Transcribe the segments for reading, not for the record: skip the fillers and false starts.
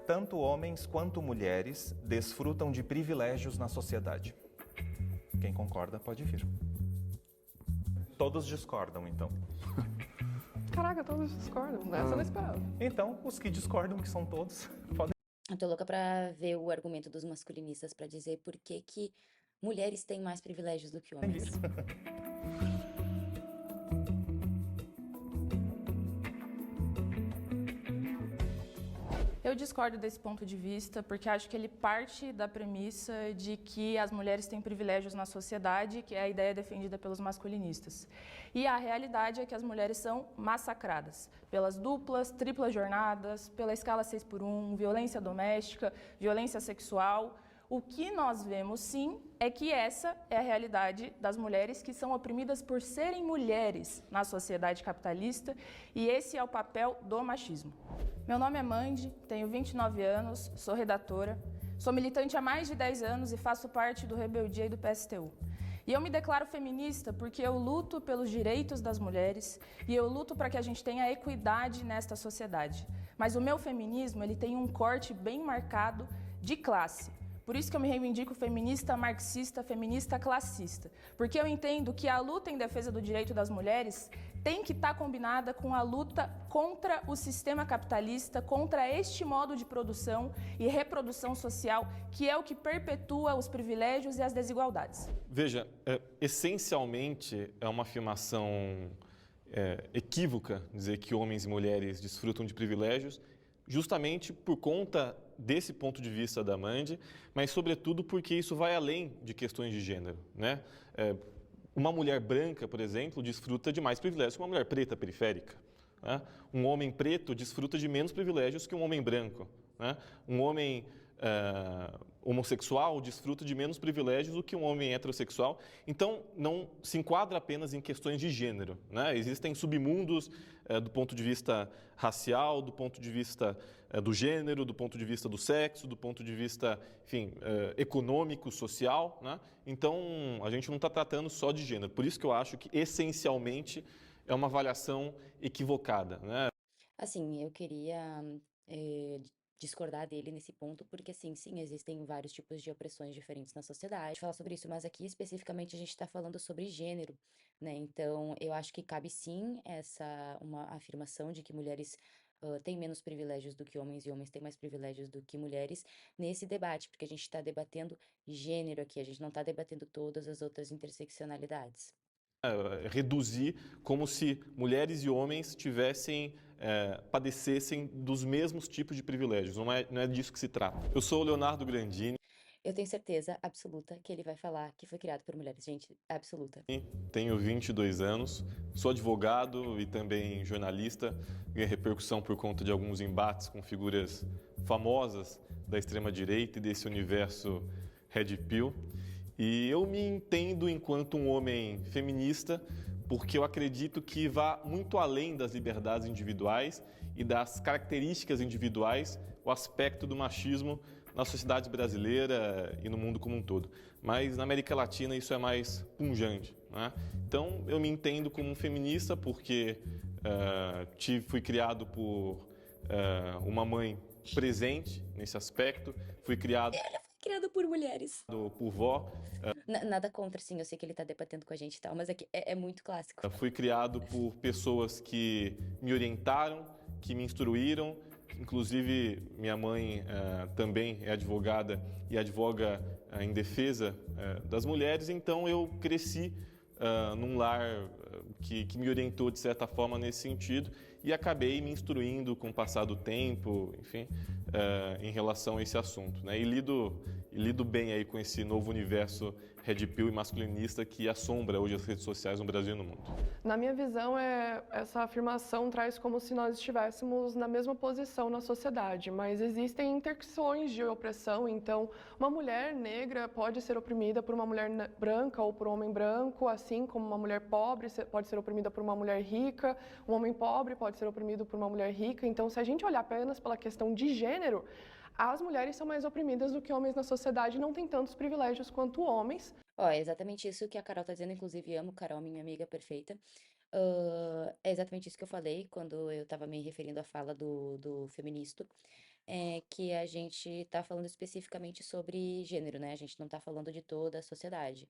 Tanto homens quanto mulheres desfrutam de privilégios na sociedade. Quem concorda pode vir. Todos discordam, então. Caraca, todos discordam. Essa eu não esperava. Então, os que discordam, que são todos, podem. Eu tô louca pra ver o argumento dos masculinistas pra dizer por que que mulheres têm mais privilégios do que homens. Eu discordo desse ponto de vista, porque acho que ele parte da premissa de que as mulheres têm privilégios na sociedade, que é a ideia defendida pelos masculinistas. E a realidade é que as mulheres são massacradas pelas duplas, triplas jornadas, pela escala 6x1, violência doméstica, violência sexual. O que nós vemos, sim, é que essa é a realidade das mulheres que são oprimidas por serem mulheres na sociedade capitalista, e esse é o papel do machismo. Meu nome é Mandy, tenho 29 anos, sou redatora, sou militante há mais de 10 anos e faço parte do Rebeldia e do PSTU. E eu me declaro feminista porque eu luto pelos direitos das mulheres e eu luto para que a gente tenha equidade nesta sociedade. Mas o meu feminismo, ele tem um corte bem marcado de classe. Por isso que eu me reivindico feminista marxista, feminista classista. Porque eu entendo que a luta em defesa do direito das mulheres tem que estar combinada com a luta contra o sistema capitalista, contra este modo de produção e reprodução social, que é o que perpetua os privilégios e as desigualdades. Veja, essencialmente é uma afirmação equívoca dizer que homens e mulheres desfrutam de privilégios, justamente por conta desse ponto de vista da Mandy, mas sobretudo porque isso vai além de questões de gênero, né? Uma mulher branca, por exemplo, desfruta de mais privilégios que uma mulher preta periférica, né? Um homem preto desfruta de menos privilégios que um homem branco, né? Um homem homossexual desfruta de menos privilégios do que um homem heterossexual. Então, não se enquadra apenas em questões de gênero, né? Existem submundos do ponto de vista racial, do ponto de vista do gênero, do ponto de vista do sexo, do ponto de vista, enfim, econômico, social, né? Então, a gente não está tratando só de gênero. Por isso que eu acho que, essencialmente, é uma avaliação equivocada, né? Assim, eu queria discordar dele nesse ponto, porque assim, sim, existem vários tipos de opressões diferentes na sociedade. Falar sobre isso, mas aqui especificamente a gente está falando sobre gênero, né? Então, eu acho que cabe sim uma afirmação de que mulheres têm menos privilégios do que homens e homens têm mais privilégios do que mulheres nesse debate, porque a gente está debatendo gênero aqui, a gente não está debatendo todas as outras interseccionalidades. Reduzir como se mulheres e homens padecessem dos mesmos tipos de privilégios. Não é disso que se trata. Eu sou o Leonardo Grandini. Eu tenho certeza absoluta que ele vai falar que foi criado por mulheres. Gente, absoluta. Tenho 22 anos, sou advogado e também jornalista. Ganhei repercussão por conta de alguns embates com figuras famosas da extrema-direita e desse universo Red Pill. E eu me entendo enquanto um homem feminista, porque eu acredito que vá muito além das liberdades individuais e das características individuais o aspecto do machismo na sociedade brasileira e no mundo como um todo. Mas na América Latina isso é mais pungente, né? Então eu me entendo como um feminista porque fui criado por uma mãe presente nesse aspecto, fui criado por mulheres. por vó. Nada contra, sim, eu sei que ele tá debatendo com a gente e tal, mas é muito clássico. Fui criado por pessoas que me orientaram, que me instruíram. Inclusive, minha mãe também é advogada e advoga em defesa das mulheres, então eu cresci num lar que me orientou de certa forma nesse sentido e acabei me instruindo com o passar do tempo, enfim, em relação a esse assunto, né? E lido bem aí com esse novo universo Red Pill e masculinista que assombra hoje as redes sociais no Brasil e no mundo. Na minha visão, essa afirmação traz como se nós estivéssemos na mesma posição na sociedade, mas existem intersecções de opressão, então uma mulher negra pode ser oprimida por uma mulher branca ou por um homem branco, assim como uma mulher pobre pode ser oprimida por uma mulher rica, um homem pobre pode ser oprimido por uma mulher rica. Então, se a gente olhar apenas pela questão de gênero, as mulheres são mais oprimidas do que homens na sociedade e não têm tantos privilégios quanto homens. É exatamente isso que a Carol tá dizendo, inclusive amo Carol, minha amiga perfeita. É exatamente isso que eu falei quando eu tava me referindo à fala do feminista. que a gente está falando especificamente sobre gênero, né? A gente não está falando de toda a sociedade.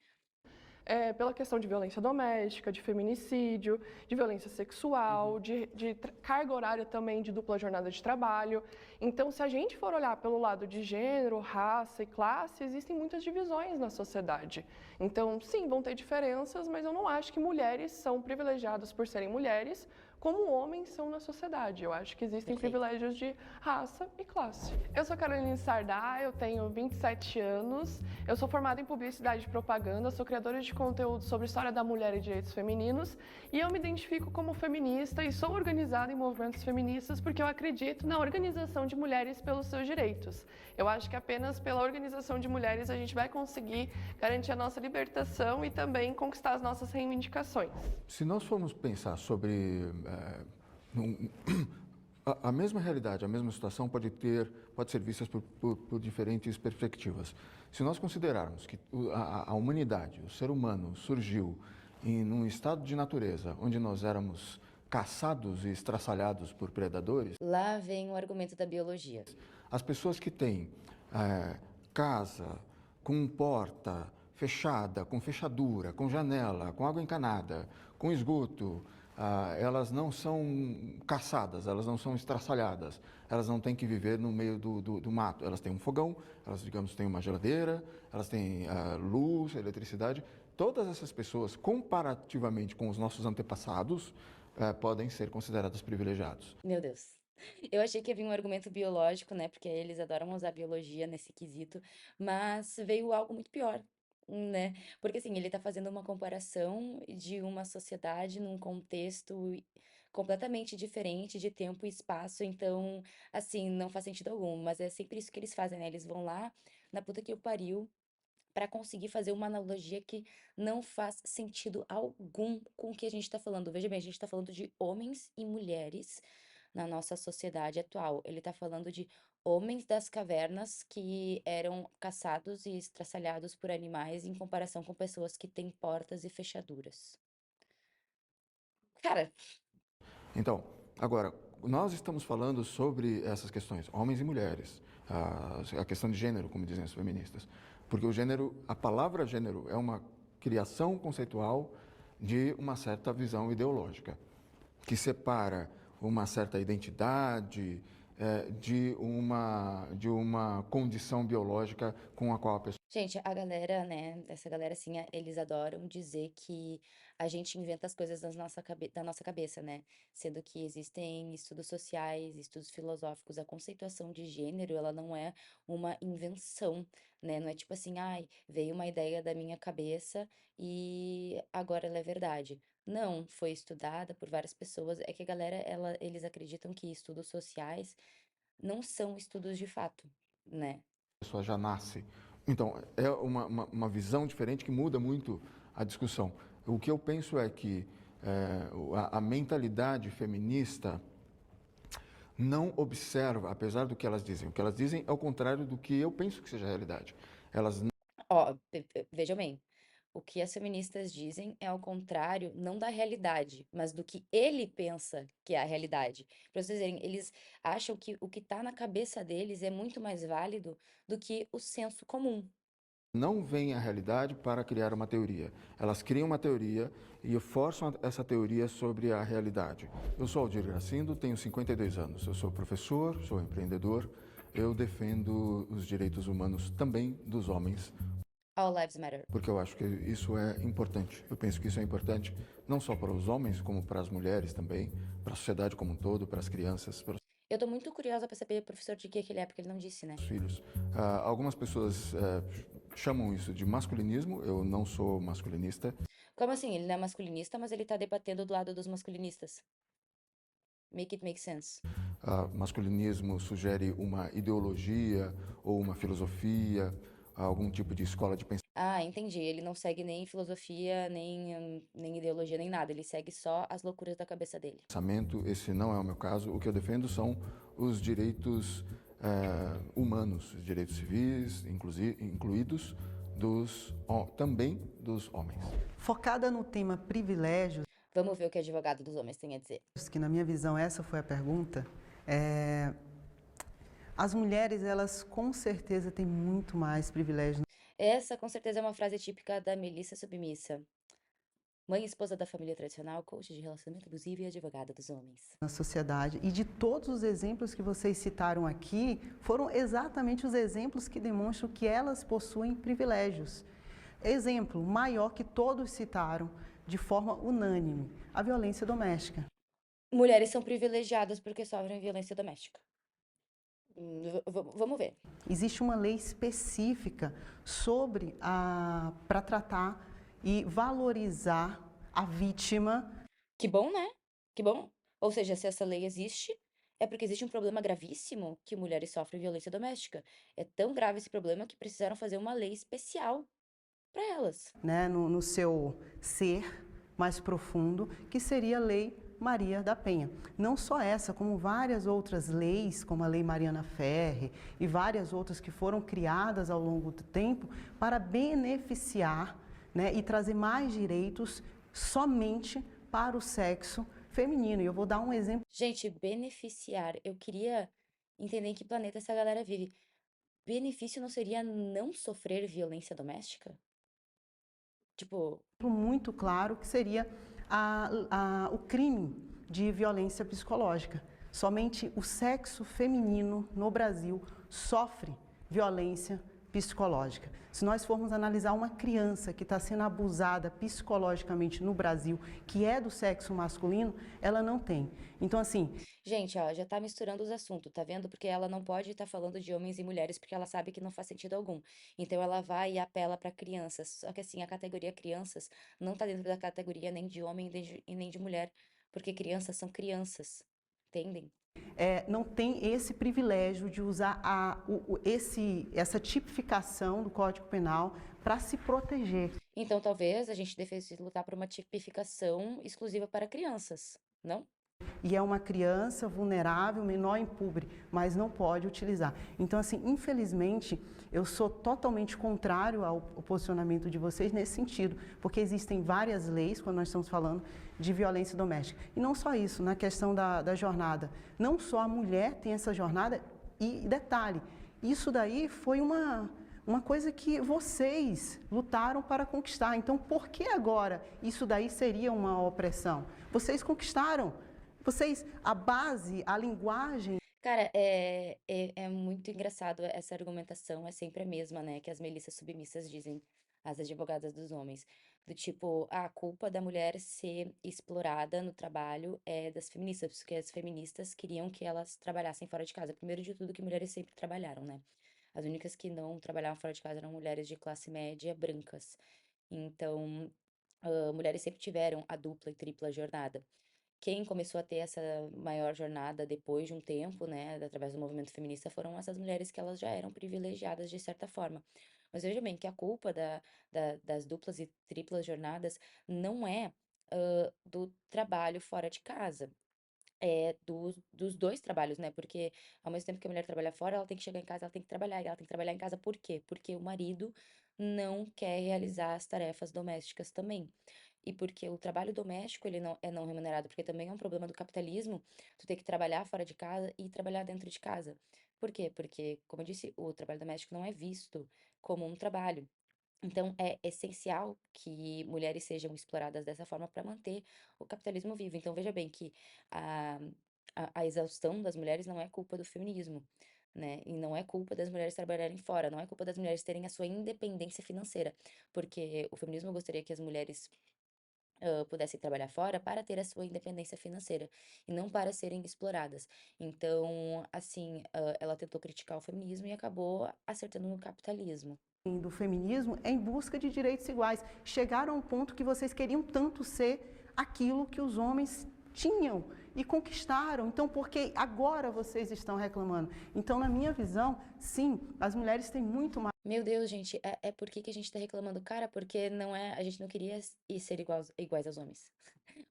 Pela questão de violência doméstica, de feminicídio, de violência sexual, de carga horária também de dupla jornada de trabalho. Então, se a gente for olhar pelo lado de gênero, raça e classe, existem muitas divisões na sociedade. Então, sim, vão ter diferenças, mas eu não acho que mulheres são privilegiadas por serem mulheres, como homens são na sociedade. Eu acho que existem privilégios de raça e classe. Eu sou Caroline Sardá, eu tenho 27 anos, eu sou formada em publicidade e propaganda, sou criadora de conteúdo sobre história da mulher e direitos femininos, e eu me identifico como feminista e sou organizada em movimentos feministas porque eu acredito na organização de mulheres pelos seus direitos. Eu acho que apenas pela organização de mulheres a gente vai conseguir garantir a nossa libertação e também conquistar as nossas reivindicações. Se nós formos pensar sobre a mesma realidade, a mesma situação pode ser vista por diferentes perspectivas. Se nós considerarmos que a humanidade, o ser humano, surgiu em um estado de natureza onde nós éramos caçados e estraçalhados por predadores... Lá vem o argumento da biologia. As pessoas que têm casa com porta fechada, com fechadura, com janela, com água encanada, com esgoto, elas não são caçadas, elas não são estraçalhadas, elas não têm que viver no meio do mato. Elas têm um fogão, elas, digamos, têm uma geladeira, elas têm luz, eletricidade. Todas essas pessoas, comparativamente com os nossos antepassados, podem ser consideradas privilegiados. Meu Deus. Eu achei que ia vir um argumento biológico, né? Porque eles adoram usar biologia nesse quesito, mas veio algo muito pior, né? Porque assim, ele tá fazendo uma comparação de uma sociedade num contexto completamente diferente de tempo e espaço, então, assim, não faz sentido algum, mas é sempre isso que eles fazem, né? Eles vão lá na puta que o pariu para conseguir fazer uma analogia que não faz sentido algum com o que a gente está falando. Veja bem, a gente está falando de homens e mulheres na nossa sociedade atual. Ele está falando de homens das cavernas que eram caçados e estraçalhados por animais em comparação com pessoas que têm portas e fechaduras. Cara, Então, agora, nós estamos falando sobre essas questões, homens e mulheres, a questão de gênero, como dizem as feministas, porque o gênero, a palavra gênero é uma criação conceitual de uma certa visão ideológica, que separa uma certa identidade de uma condição biológica com a qual a pessoa... gente, a galera, né, essa galera, assim, eles adoram dizer que a gente inventa as coisas da nossa cabeça, né? Sendo que existem estudos sociais, estudos filosóficos, a conceituação de gênero, ela não é uma invenção, né? Não é tipo assim, ai, veio uma ideia da minha cabeça e agora ela é verdade. Não, foi estudada por várias pessoas. É que a galera, eles acreditam que estudos sociais não são estudos de fato, né? A pessoa já nasce. Então, é uma visão diferente que muda muito a discussão. O que eu penso é que a mentalidade feminista não observa, apesar do que elas dizem. O que elas dizem é o contrário do que eu penso que seja a realidade. Elas Ó, vejam bem, o que as feministas dizem é ao contrário, não da realidade, mas do que ele pensa que é a realidade. Para vocês verem, eles acham que o que está na cabeça deles é muito mais válido do que o senso comum. não veem a realidade para criar uma teoria. Elas criam uma teoria e forçam essa teoria sobre a realidade. Eu sou Aldir Gracindo, tenho 52 anos. Eu sou professor, sou empreendedor. Eu defendo os direitos humanos também dos homens. All lives matter. Porque eu acho que isso é importante. Eu penso que isso é importante não só para os homens, como para as mulheres também, para a sociedade como um todo, para as crianças, para Eu tô muito curiosa para saber, professor, de que ele é, porque ele não disse, né? os filhos. Algumas pessoas chamam isso de masculinismo. Eu não sou masculinista. Como assim? Ele não é masculinista, mas ele tá debatendo do lado dos masculinistas. Make it make sense. Masculinismo sugere uma ideologia ou uma filosofia, algum tipo de escola de Ah, entendi. Ele não segue nem filosofia, nem ideologia, nem nada. Ele segue só as loucuras da cabeça dele. pensamento. Esse não é o meu caso. O que eu defendo são os direitos humanos, os direitos civis, incluídos também dos homens. Focada no tema privilégios, Vamos ver o que o advogado dos homens tem a dizer. que na minha visão essa foi a pergunta, As mulheres, elas com certeza têm muito mais privilégios Essa, com certeza, é uma frase típica da Melissa Submissa. Mãe e esposa da família tradicional, coach de relacionamento abusivo e advogada dos homens. na sociedade. E de todos os exemplos que vocês citaram aqui, foram exatamente os exemplos que demonstram que elas possuem privilégios. Exemplo maior que todos citaram de forma unânime, a violência doméstica. Mulheres são privilegiadas porque sofrem violência doméstica. Vamos ver. Existe uma lei específica para tratar e valorizar a vítima. Que bom, né? Que bom. Ou seja, se essa lei existe, é porque existe um problema gravíssimo que mulheres sofrem violência doméstica. É tão grave esse problema que precisaram fazer uma lei especial para elas. Né, no seu ser mais profundo, que seria a Lei Maria da Penha. Não só essa, como várias outras leis, como a Lei Mariana Ferre e várias outras que foram criadas ao longo do tempo para beneficiar, né, e trazer mais direitos somente para o sexo feminino. E eu vou dar um exemplo. Gente, beneficiar. Eu queria entender em que planeta essa galera vive. Benefício não seria não sofrer violência doméstica? Tipo, Muito claro que seria o crime de violência psicológica. Somente o sexo feminino no Brasil sofre violência psicológica. Se nós formos analisar uma criança que está sendo abusada psicologicamente no Brasil, que é do sexo masculino, ela não tem. Então, assim, gente, ó, já tá misturando os assuntos, tá vendo? Porque ela não pode estar falando de homens e mulheres porque ela sabe que não faz sentido algum. Então ela vai e apela para crianças. Só que assim, a categoria crianças não tá dentro da categoria nem de homem e nem de mulher, porque crianças são crianças. Entendem? não tem esse privilégio de usar essa tipificação do Código Penal para se proteger. Então talvez a gente devesse lutar por uma tipificação exclusiva para crianças, não? E é uma criança vulnerável, menor impúber, mas não pode utilizar. Então, assim, infelizmente, eu sou totalmente contrário ao posicionamento de vocês nesse sentido, porque existem várias leis, quando nós estamos falando de violência doméstica. E não só isso, na questão da jornada. Não só a mulher tem essa jornada, e detalhe, isso daí foi uma coisa que vocês lutaram para conquistar. Então, por que agora isso daí seria uma opressão? Vocês conquistaram. Vocês, a base, a linguagem... Cara, é muito engraçado essa argumentação, é sempre a mesma, né? Que as Melissas submissas dizem, as advogadas dos homens. Do tipo, a culpa da mulher ser explorada no trabalho é das feministas, porque as feministas queriam que elas trabalhassem fora de casa. Primeiro de tudo, que mulheres sempre trabalharam, né? As únicas que não trabalhavam fora de casa eram mulheres de classe média, brancas. Então, mulheres sempre tiveram a dupla e tripla jornada. Quem começou a ter essa maior jornada depois de um tempo, né, através do movimento feminista, foram essas mulheres que elas já eram privilegiadas de certa forma. Mas veja bem que a culpa das duplas e triplas jornadas não é do trabalho fora de casa. É dos dois trabalhos, né? Porque ao mesmo tempo que a mulher trabalha fora, ela tem que chegar em casa, ela tem que trabalhar. E ela tem que trabalhar em casa por quê? Porque o marido não quer realizar as tarefas domésticas também. E porque o trabalho doméstico, ele não é não remunerado, porque também é um problema do capitalismo, tu ter que trabalhar fora de casa e trabalhar dentro de casa. Por quê? Porque, como eu disse, o trabalho doméstico não é visto como um trabalho. Então, é essencial que mulheres sejam exploradas dessa forma para manter o capitalismo vivo. Então, veja bem que a, a exaustão das mulheres não é culpa do feminismo, né? E não é culpa das mulheres trabalharem fora, não é culpa das mulheres terem a sua independência financeira, porque o feminismo gostaria que as mulheres pudessem trabalhar fora para ter a sua independência financeira e não para serem exploradas. Então, assim, ela tentou criticar o feminismo e acabou acertando no capitalismo. Do feminismo é em busca de direitos iguais. Chegaram a um ponto que vocês queriam tanto ser aquilo que os homens tinham e conquistaram. Então, por que agora vocês estão reclamando? Então, na minha visão, sim, as mulheres têm muito mais. Meu Deus, gente, por que a gente tá reclamando? Cara, porque não é, a gente não queria ser iguais aos homens.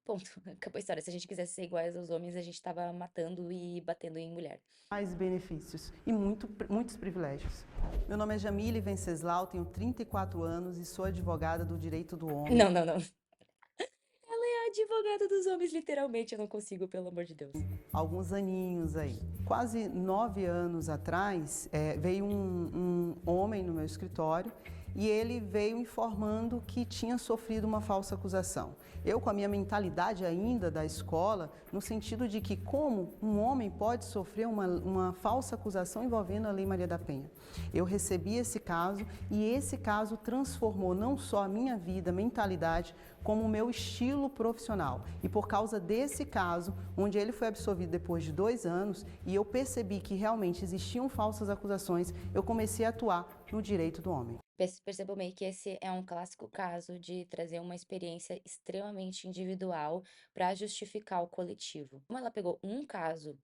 Ponto. Acabou a história. Se a gente quisesse ser iguais aos homens, a gente tava matando e batendo em mulher. Mais benefícios e muitos privilégios. Meu nome é Jamile Venceslau, tenho 34 anos e sou advogada do direito do homem. Não. Ela é Advogada dos homens, literalmente, eu não consigo, pelo amor de Deus. Alguns aninhos aí. Quase 9 anos atrás, veio um homem no meu escritório e ele veio informando que tinha sofrido uma falsa acusação. Eu, com a minha mentalidade ainda da escola, no sentido de que como um homem pode sofrer uma falsa acusação envolvendo a Lei Maria da Penha. Eu recebi esse caso e esse caso transformou não só a minha vida, mentalidade, como o meu estilo profissional. E por causa desse caso, onde ele foi absolvido depois de 2 anos, e eu percebi que realmente existiam falsas acusações, eu comecei a atuar no direito do homem. Percebam bem que esse é um clássico caso de trazer uma experiência extremamente individual para justificar o coletivo. Como ela pegou um caso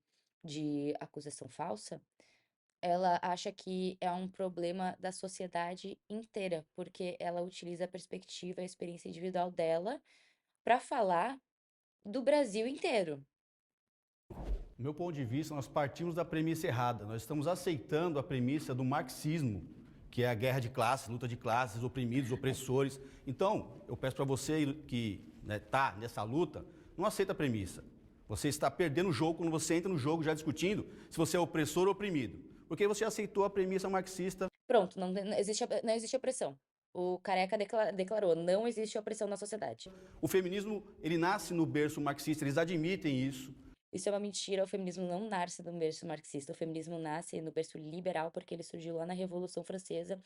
de acusação falsa, ela acha que é um problema da sociedade inteira, porque ela utiliza a perspectiva e a experiência individual dela para falar do Brasil inteiro. Do meu ponto de vista, nós partimos da premissa errada. Nós estamos aceitando a premissa do marxismo, que é a guerra de classes, luta de classes, oprimidos, opressores. Então, eu peço para você que está nessa luta, não aceita a premissa. Você está perdendo o jogo quando você entra no jogo já discutindo se você é opressor ou oprimido. Porque você aceitou a premissa marxista. Pronto, não existe opressão. O Careca declarou, não existe opressão na sociedade. O feminismo, ele nasce no berço marxista, eles admitem isso. Isso é uma mentira, o feminismo não nasce no berço marxista, o feminismo nasce no berço liberal, porque ele surgiu lá na Revolução Francesa,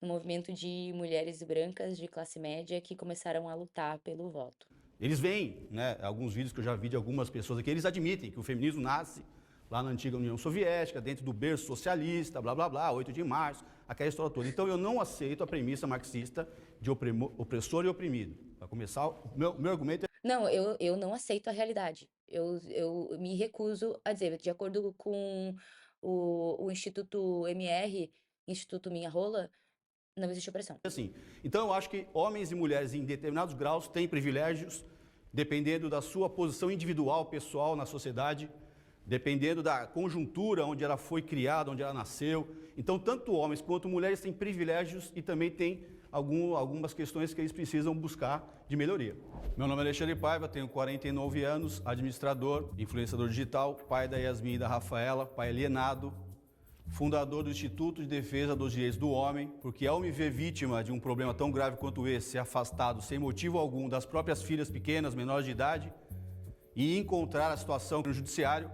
no movimento de mulheres brancas de classe média que começaram a lutar pelo voto. Eles veem, alguns vídeos que eu já vi de algumas pessoas aqui, eles admitem que o feminismo nasce lá na antiga União Soviética, dentro do berço socialista, blá, blá, blá, 8 de março, aquela história toda. Então, eu não aceito a premissa marxista de opressor e oprimido. Para começar, o meu argumento é... Não, eu não aceito a realidade. Eu me recuso a dizer, de acordo com o Instituto MR, Instituto Minha Rola, não existe opressão. Assim, então, eu acho que homens e mulheres em determinados graus têm privilégios, dependendo da sua posição individual, pessoal na sociedade, dependendo da conjuntura onde ela foi criada, onde ela nasceu. Então, tanto homens quanto mulheres têm privilégios e também têm algumas questões que eles precisam buscar de melhoria. Meu nome é Alexandre Paiva, tenho 49 anos, administrador, influenciador digital, pai da Yasmin e da Rafaela, pai alienado, fundador do Instituto de Defesa dos Direitos do Homem, porque ao me ver vítima de um problema tão grave quanto esse, ser afastado sem motivo algum das próprias filhas pequenas, menores de idade, e encontrar a situação no judiciário,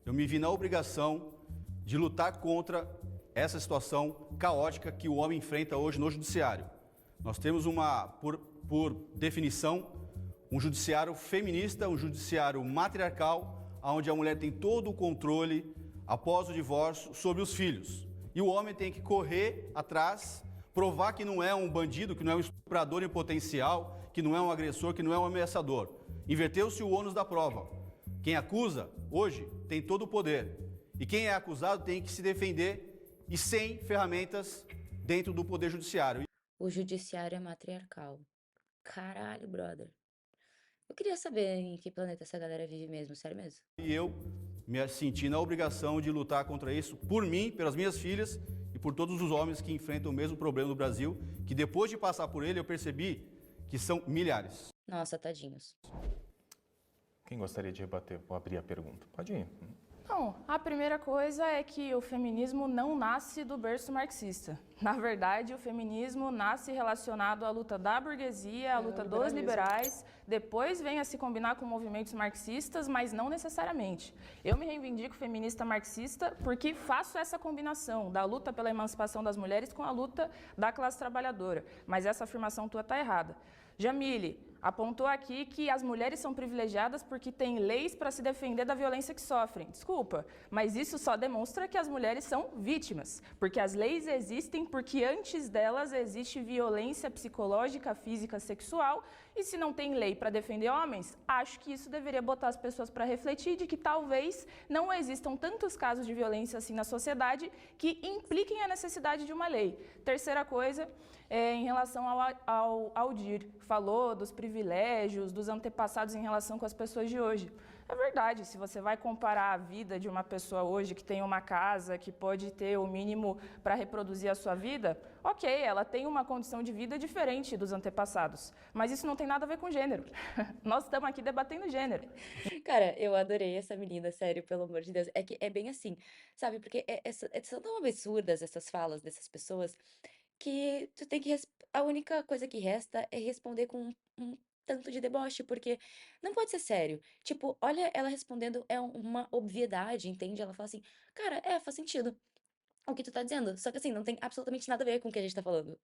eu me vi na obrigação de lutar contra essa situação caótica que o homem enfrenta hoje no judiciário. Nós temos por definição, um judiciário feminista, um judiciário matriarcal, onde a mulher tem todo o controle, após o divórcio, sobre os filhos. E o homem tem que correr atrás, provar que não é um bandido, que não é um estuprador em potencial, que não é um agressor, que não é um ameaçador. Inverteu-se o ônus da prova. Quem acusa, hoje, tem todo o poder. E quem é acusado tem que se defender e sem ferramentas dentro do poder judiciário. O judiciário é matriarcal. Caralho, brother. Eu queria saber em que planeta essa galera vive mesmo, sério mesmo. E eu me senti na obrigação de lutar contra isso, por mim, pelas minhas filhas e por todos os homens que enfrentam o mesmo problema no Brasil, que depois de passar por ele eu percebi que são milhares. Nossa, tadinhos. Quem gostaria de rebater ou abrir a pergunta? Pode ir. Bom, a primeira coisa é que o feminismo não nasce do berço marxista. Na verdade, o feminismo nasce relacionado à luta da burguesia, à luta dos liberais, depois vem a se combinar com movimentos marxistas, mas não necessariamente. Eu me reivindico feminista marxista porque faço essa combinação da luta pela emancipação das mulheres com a luta da classe trabalhadora, mas essa afirmação tua está errada. Jamile apontou aqui que as mulheres são privilegiadas porque têm leis para se defender da violência que sofrem. Desculpa, mas isso só demonstra que as mulheres são vítimas, porque as leis existem porque antes delas existe violência psicológica, física, sexual, e se não tem lei para defender homens, acho que isso deveria botar as pessoas para refletir de que talvez não existam tantos casos de violência assim na sociedade que impliquem a necessidade de uma lei. Terceira coisa, em relação ao Aldir, falou dos privilégios, dos antepassados em relação com as pessoas de hoje. É verdade, se você vai comparar a vida de uma pessoa hoje que tem uma casa, que pode ter o mínimo para reproduzir a sua vida, ok, ela tem uma condição de vida diferente dos antepassados, mas isso não tem nada a ver com gênero. Nós estamos aqui debatendo gênero. Cara, eu adorei essa menina, sério, pelo amor de Deus. É que é bem assim, sabe? Porque são tão absurdas essas falas dessas pessoas que tu tem que. A única coisa que resta é responder com um tanto de deboche, porque não pode ser sério. Tipo, olha ela respondendo, é uma obviedade, entende? Ela fala assim, cara, faz sentido o que tu tá dizendo. Só que assim, não tem absolutamente nada a ver com o que a gente tá falando.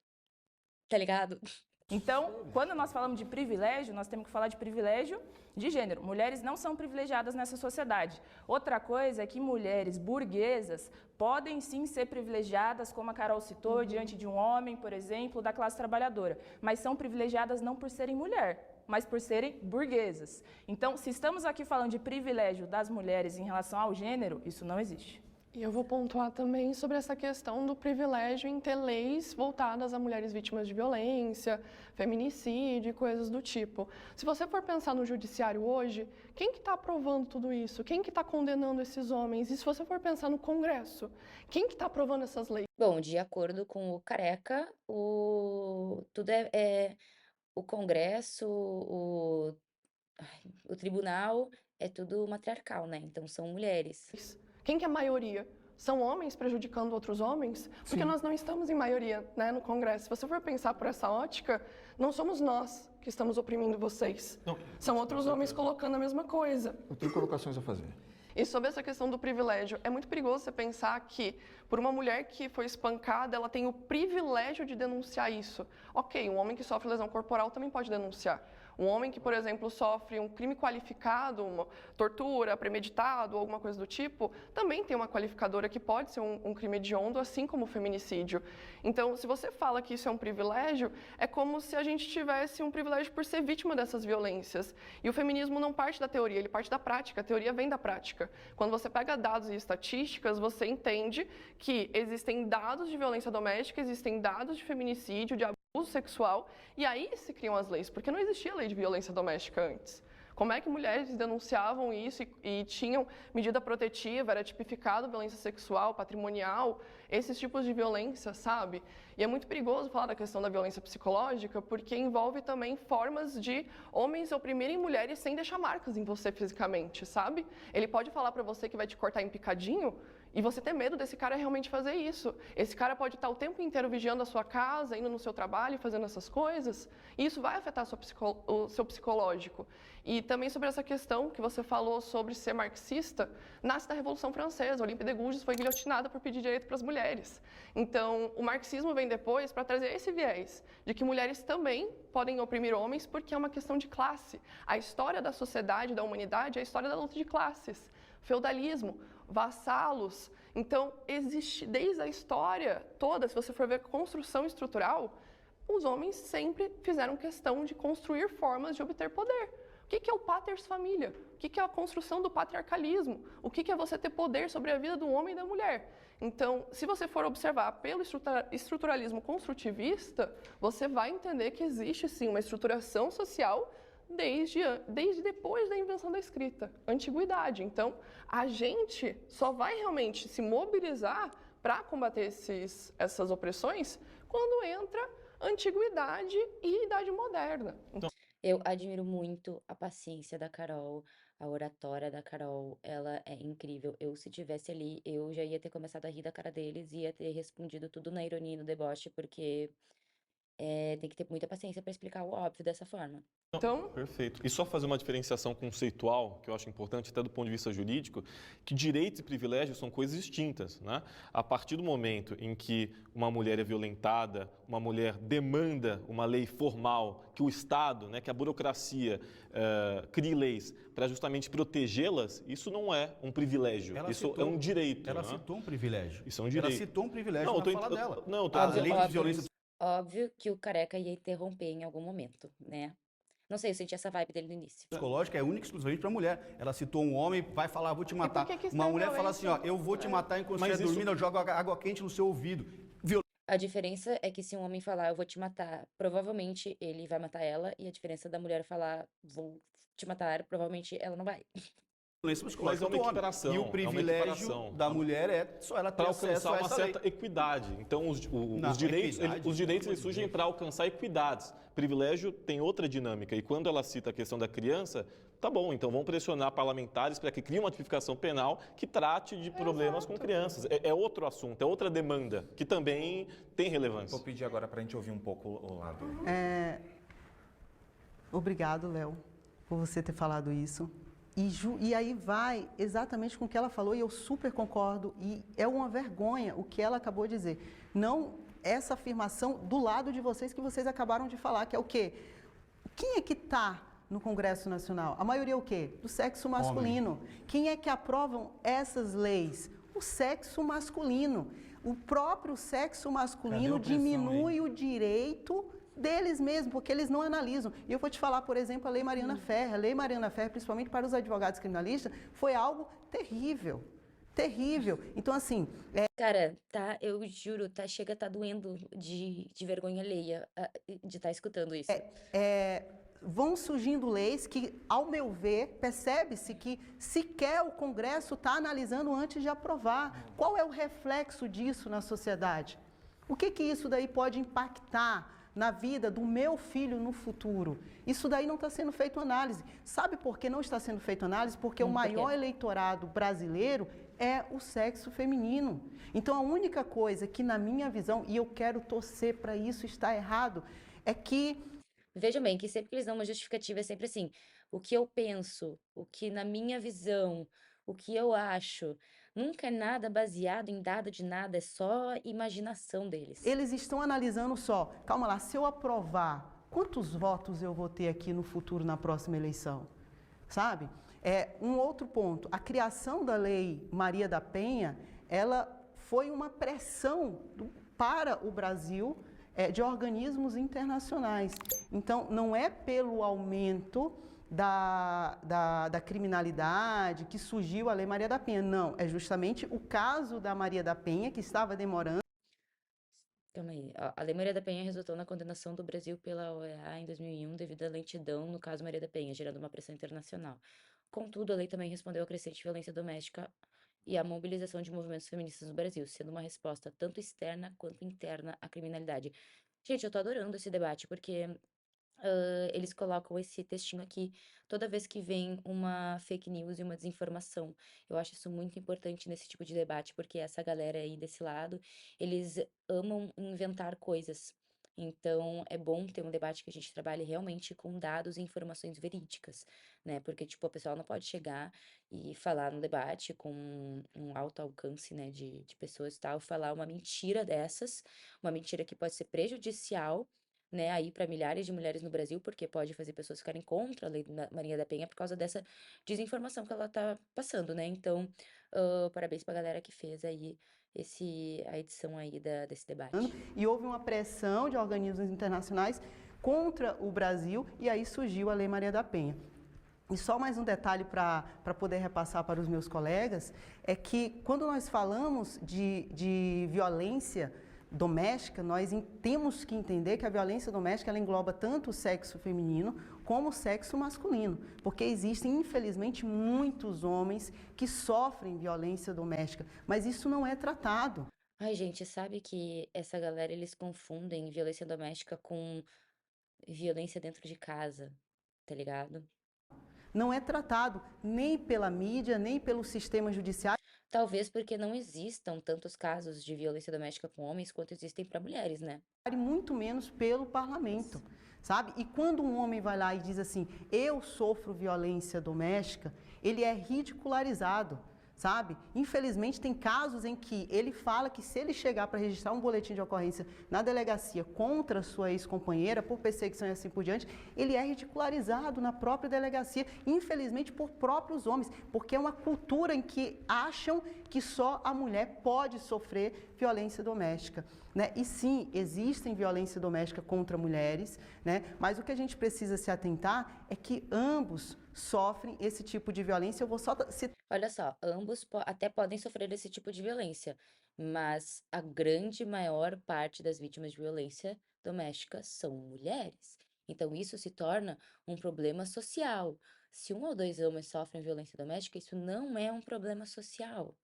Tá ligado? Então, quando nós falamos de privilégio, nós temos que falar de privilégio de gênero. Mulheres não são privilegiadas nessa sociedade. Outra coisa é que mulheres burguesas podem sim ser privilegiadas, como a Carol citou, diante de um homem, por exemplo, da classe trabalhadora, mas são privilegiadas não por serem mulher, mas por serem burguesas. Então, se estamos aqui falando de privilégio das mulheres em relação ao gênero, isso não existe. E eu vou pontuar também sobre essa questão do privilégio em ter leis voltadas a mulheres vítimas de violência, feminicídio e coisas do tipo. Se você for pensar no judiciário hoje, quem que está aprovando tudo isso? Quem que está condenando esses homens? E se você for pensar no Congresso, quem que está aprovando essas leis? Bom, de acordo com o Careca, tudo o Congresso, o tribunal, é tudo matriarcal, né? Então são mulheres. Quem que é a maioria? São homens prejudicando outros homens? Porque nós não estamos em maioria, né, no Congresso. Se você for pensar por essa ótica, não somos nós que estamos oprimindo vocês. Não. São outros homens colocando a mesma coisa. Eu tenho colocações a fazer. E sobre essa questão do privilégio, é muito perigoso você pensar que, por uma mulher que foi espancada, ela tem o privilégio de denunciar isso. Ok, um homem que sofre lesão corporal também pode denunciar. Um homem que, por exemplo, sofre um crime qualificado, uma tortura, premeditado ou alguma coisa do tipo, também tem uma qualificadora que pode ser um crime hediondo, assim como o feminicídio. Então, se você fala que isso é um privilégio, é como se a gente tivesse um privilégio por ser vítima dessas violências. E o feminismo não parte da teoria, ele parte da prática. A teoria vem da prática. Quando você pega dados e estatísticas, você entende que existem dados de violência doméstica, existem dados de feminicídio, de abuso sexual, e aí se criam as leis, porque não existia lei de violência doméstica antes. Como é que mulheres denunciavam isso e tinham medida protetiva, era tipificado violência sexual, patrimonial, esses tipos de violência, sabe? E é muito perigoso falar da questão da violência psicológica, porque envolve também formas de homens oprimirem mulheres sem deixar marcas em você fisicamente, sabe? Ele pode falar pra você que vai te cortar em picadinho, e você ter medo desse cara realmente fazer isso. Esse cara pode estar o tempo inteiro vigiando a sua casa, indo no seu trabalho, fazendo essas coisas, e isso vai afetar o seu psicológico. E também sobre essa questão que você falou sobre ser marxista, nasce da Revolução Francesa. Olympe de Gouges foi guilhotinada por pedir direito para as mulheres. Então, o marxismo vem depois para trazer esse viés de que mulheres também podem oprimir homens porque é uma questão de classe. A história da sociedade, da humanidade, é a história da luta de classes. Feudalismo, vassalos. Então, existe desde a história toda, se você for ver construção estrutural, os homens sempre fizeram questão de construir formas de obter poder. O que é o patersfamilia? O que é a construção do patriarcalismo? O que é você ter poder sobre a vida do homem e da mulher? Então, se você for observar pelo estruturalismo construtivista, você vai entender que existe sim uma estruturação social desde depois da invenção da escrita, antiguidade. Então, a gente só vai realmente se mobilizar para combater essas opressões quando entra antiguidade e idade moderna. Eu admiro muito a paciência da Carol, a oratória da Carol, ela é incrível. Se tivesse ali, eu já ia ter começado a rir da cara deles e ia ter respondido tudo na ironia e no deboche, porque tem que ter muita paciência para explicar o óbvio dessa forma. Então, Perfeito. E só fazer uma diferenciação conceitual, que eu acho importante até do ponto de vista jurídico, que direitos e privilégios são coisas distintas, né? A partir do momento em que uma mulher é violentada, uma mulher demanda uma lei formal, que o Estado, né, que a burocracia crie leis para justamente protegê-las, isso não é um privilégio, isso é um direito. Ela né? citou um privilégio. Isso é um direito. Ela citou um privilégio Não, na fala dela. Não, eu tô A dizendo- lei de violência Óbvio que o Careca ia interromper em algum momento, né? Não sei, eu senti essa vibe dele no início. psicológica é única e exclusivamente para mulher. Ela citou um homem, vai falar, vou te matar. que isso Uma é mulher fala assim, violência? ó, eu vou te matar enquanto você Mas estiver isso- dormindo, eu jogo água quente no seu ouvido. A diferença é que se um homem falar, eu vou te matar, provavelmente ele vai matar ela, e a diferença da mulher falar, vou te matar, provavelmente ela não vai. violência Mas é psicológica uma do homem. equiparação. E o privilégio equiparação. da mulher é só ela ter Para acesso alcançar a uma essa lei. certa equidade. Então, os Não, direitos, equidade, os direitos pelo eles amor de surgem para alcançar equidades. Privilégio tem outra dinâmica. E quando ela cita a questão da criança, tá bom, então vamos pressionar parlamentares para que criem uma tipificação penal que trate de problemas com crianças. É outro assunto, é outra demanda, que também tem relevância. Vou pedir agora para a gente ouvir um pouco o lado. Obrigado, Léo, por você ter falado isso. E aí vai exatamente com o que ela falou, e eu super concordo, e é uma vergonha o que ela acabou de dizer. Não essa afirmação do lado de vocês que vocês acabaram de falar, que é o quê? Quem é que está no Congresso Nacional? A maioria é o quê? Do sexo masculino. Quem é que aprovam essas leis? O sexo masculino. O próprio sexo masculino diminui o direito deles mesmos, porque eles não analisam. E eu vou te falar, por exemplo, a Lei Mariana Ferrer. A Lei Mariana Ferrer, principalmente para os advogados criminalistas, foi algo terrível. Terrível. Então, assim... Cara, tá, eu juro, tá, chega a tá doendo de vergonha alheia de estar escutando isso. Vão surgindo leis que, ao meu ver, percebe-se que sequer o Congresso está analisando antes de aprovar. Qual é o reflexo disso na sociedade? O que isso daí pode impactar na vida do meu filho no futuro? Isso daí não está sendo feito análise. Sabe por que não está sendo feito análise? Porque o maior eleitorado brasileiro é o sexo feminino. Então, a única coisa que, na minha visão, e eu quero torcer para isso estar errado, é que... Vejam bem, que sempre que eles dão uma justificativa é sempre assim, o que eu penso, o que na minha visão, o que eu acho, nunca é nada baseado em dado de nada, é só imaginação deles. Eles estão analisando só, calma lá, se eu aprovar, quantos votos eu vou ter aqui no futuro, na próxima eleição? Sabe? Um outro ponto, a criação da Lei Maria da Penha, ela foi uma pressão para o Brasil de organismos internacionais. Então, não é pelo aumento da criminalidade que surgiu a Lei Maria da Penha, não, é justamente o caso da Maria da Penha que estava demorando. Calma aí. A Lei Maria da Penha resultou na condenação do Brasil pela OEA em 2001 devido à lentidão no caso Maria da Penha, gerando uma pressão internacional. Contudo, a lei também respondeu à crescente violência doméstica e à mobilização de movimentos feministas no Brasil, sendo uma resposta tanto externa quanto interna à criminalidade. Gente, eu tô adorando esse debate, porque eles colocam esse textinho aqui toda vez que vem uma fake news e uma desinformação. Eu acho isso muito importante nesse tipo de debate, porque essa galera aí desse lado, eles amam inventar coisas. Então, é bom ter um debate que a gente trabalhe realmente com dados e informações verídicas, né? Porque, tipo, a pessoa não pode chegar e falar no debate com um alto alcance, né, de pessoas e tal, falar uma mentira dessas, uma mentira que pode ser prejudicial, né, aí para milhares de mulheres no Brasil, porque pode fazer pessoas ficarem contra a Lei Maria da Penha por causa dessa desinformação que ela tá passando, né? Então, parabéns pra galera que fez aí a edição aí desse debate. E houve uma pressão de organismos internacionais contra o Brasil, e aí surgiu a Lei Maria da Penha. E só mais um detalhe para poder repassar para os meus colegas, é que quando nós falamos de violência doméstica, nós temos que entender que a violência doméstica ela engloba tanto o sexo feminino como o sexo masculino, porque existem, infelizmente, muitos homens que sofrem violência doméstica, mas isso não é tratado. Ai, gente, sabe que essa galera, eles confundem violência doméstica com violência dentro de casa, tá ligado? Não é tratado nem pela mídia, nem pelo sistema judiciário. Talvez porque não existam tantos casos de violência doméstica com homens quanto existem para mulheres, né? E muito menos pelo parlamento, sabe? E quando um homem vai lá e diz assim, eu sofro violência doméstica, ele é ridicularizado, sabe? Infelizmente, tem casos em que ele fala que se ele chegar para registrar um boletim de ocorrência na delegacia contra sua ex-companheira, por perseguição e assim por diante, ele é ridicularizado na própria delegacia, infelizmente por próprios homens, porque é uma cultura em que acham que só a mulher pode sofrer violência doméstica, né? E sim, existem violência doméstica contra mulheres, né? Mas o que a gente precisa se atentar é que ambos sofrem esse tipo de violência. Eu vou só citar. Olha só, ambos até podem sofrer esse tipo de violência, mas a grande maior parte das vítimas de violência doméstica são mulheres. Então isso se torna um problema social, Se 1 ou 2 homens sofrem violência doméstica, isso não é um problema social.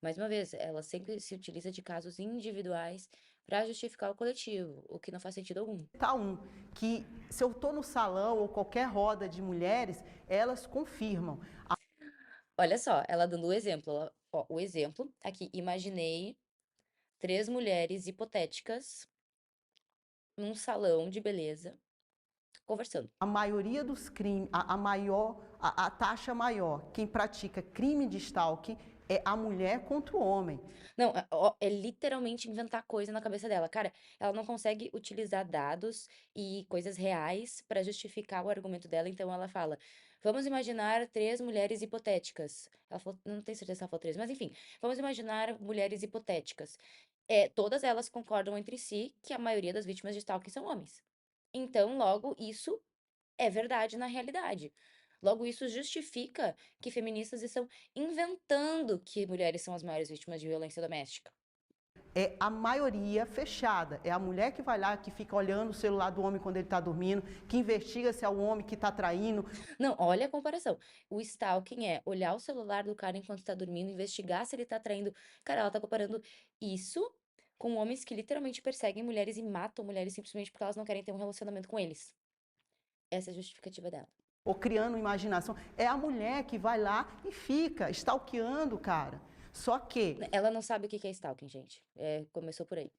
Mais uma vez, ela sempre se utiliza de casos individuais para justificar o coletivo, o que não faz sentido algum. Tá que se eu estou no salão ou qualquer roda de mulheres, elas confirmam. Olha só, ela dando o exemplo. Ó, o exemplo aqui, imaginei 3 mulheres hipotéticas num salão de beleza conversando. A maioria dos crimes, a taxa maior, quem pratica crime de stalking é a mulher contra o homem. Não, é literalmente inventar coisa na cabeça dela. Cara, ela não consegue utilizar dados e coisas reais para justificar o argumento dela, então ela fala: vamos imaginar 3 mulheres hipotéticas. Ela falou, não tenho certeza se ela falou 3, mas enfim, vamos imaginar mulheres hipotéticas. Todas elas concordam entre si que a maioria das vítimas de stalking são homens. Então, logo, isso é verdade na realidade. Logo, isso justifica que feministas estão inventando que mulheres são as maiores vítimas de violência doméstica. É a maioria fechada. É a mulher que vai lá, que fica olhando o celular do homem quando ele está dormindo, que investiga se é o homem que está traindo. Não, olha a comparação. O stalking é olhar o celular do cara enquanto está dormindo, investigar se ele está traindo. Cara, ela está comparando isso com homens que literalmente perseguem mulheres e matam mulheres simplesmente porque elas não querem ter um relacionamento com eles. Essa é a justificativa dela. Ou criando imaginação. É a mulher que vai lá e fica stalkeando o cara. Só que Ela não sabe o que é stalking, gente. Começou por aí.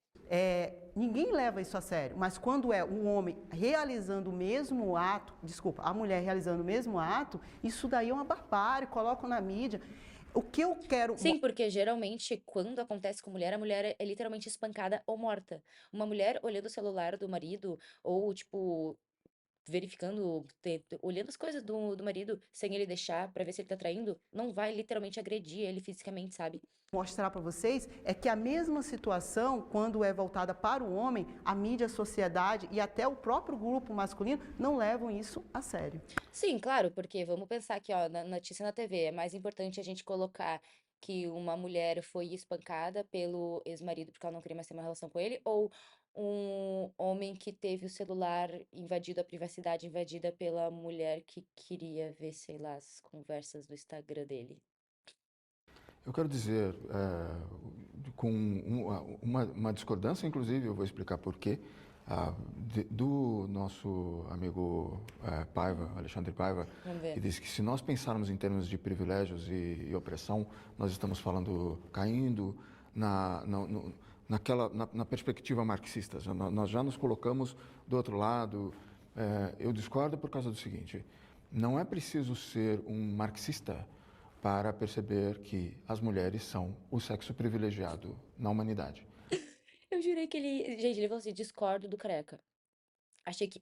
ninguém leva isso a sério, mas quando é um homem realizando o mesmo ato, desculpa, a mulher realizando o mesmo ato, isso daí é uma barbárie, colocam na mídia. O que eu quero... Sim, porque geralmente, quando acontece com mulher, a mulher é literalmente espancada ou morta. Uma mulher olhando o celular do marido, ou, tipo, verificando, olhando as coisas do marido, sem ele deixar, pra ver se ele tá traindo, não vai literalmente agredir ele fisicamente, sabe? mostrar para vocês é que a mesma situação, quando é voltada para o homem, a mídia, a sociedade e até o próprio grupo masculino não levam isso a sério. Sim, claro, porque vamos pensar aqui, ó, na notícia na TV, é mais importante a gente colocar que uma mulher foi espancada pelo ex-marido porque ela não queria mais ter uma relação com ele, ou um homem que teve o celular invadido, a privacidade invadida pela mulher que queria ver, sei lá, as conversas do Instagram dele. Eu quero dizer, com uma discordância, inclusive, eu vou explicar por quê, do nosso amigo Paiva, Alexandre Paiva, Vamos ver. que diz que se nós pensarmos em termos de privilégios e opressão, nós estamos caindo na perspectiva marxista. Nós já nos colocamos do outro lado. Eu discordo por causa do seguinte: não é preciso ser um marxista para perceber que as mulheres são o sexo privilegiado na humanidade. Eu jurei que ele. Gente, ele falou assim: discordo do careca.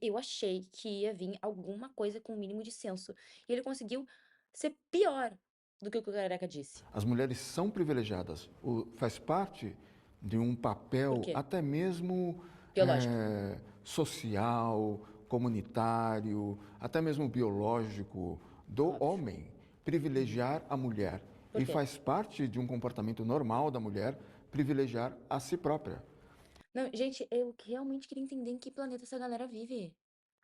Eu achei que ia vir alguma coisa com o mínimo de senso. E ele conseguiu ser pior do que o careca disse. As mulheres são privilegiadas. Faz parte de um papel Por quê? até mesmo Biológico. social, comunitário, até mesmo biológico do Óbvio. homem privilegiar a mulher. Por E quê? faz parte de um comportamento normal da mulher privilegiar a si própria. Não, gente, eu realmente queria entender em que planeta essa galera vive.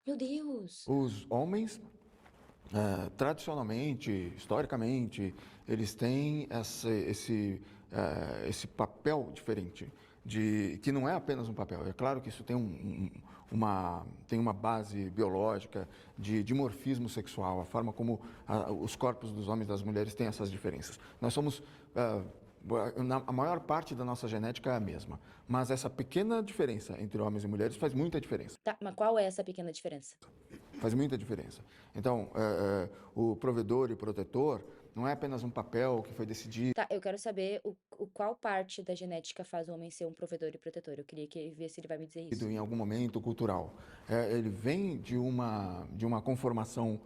Meu Deus! Os homens, tradicionalmente, historicamente, eles têm esse papel diferente, que não é apenas um papel. É claro que isso tem uma base biológica de dimorfismo sexual, a forma como os corpos dos homens e das mulheres têm essas diferenças. Nós somos... a maior parte da nossa genética é a mesma, mas essa pequena diferença entre homens e mulheres faz muita diferença. Tá, mas qual é essa pequena diferença? Faz muita diferença. Então, o provedor e protetor não é apenas um papel que foi decidido Tá, eu quero saber qual parte da genética faz o homem ser um provedor e protetor. Eu queria ver se ele vai me dizer isso. em algum momento cultural. Ele vem de uma conformação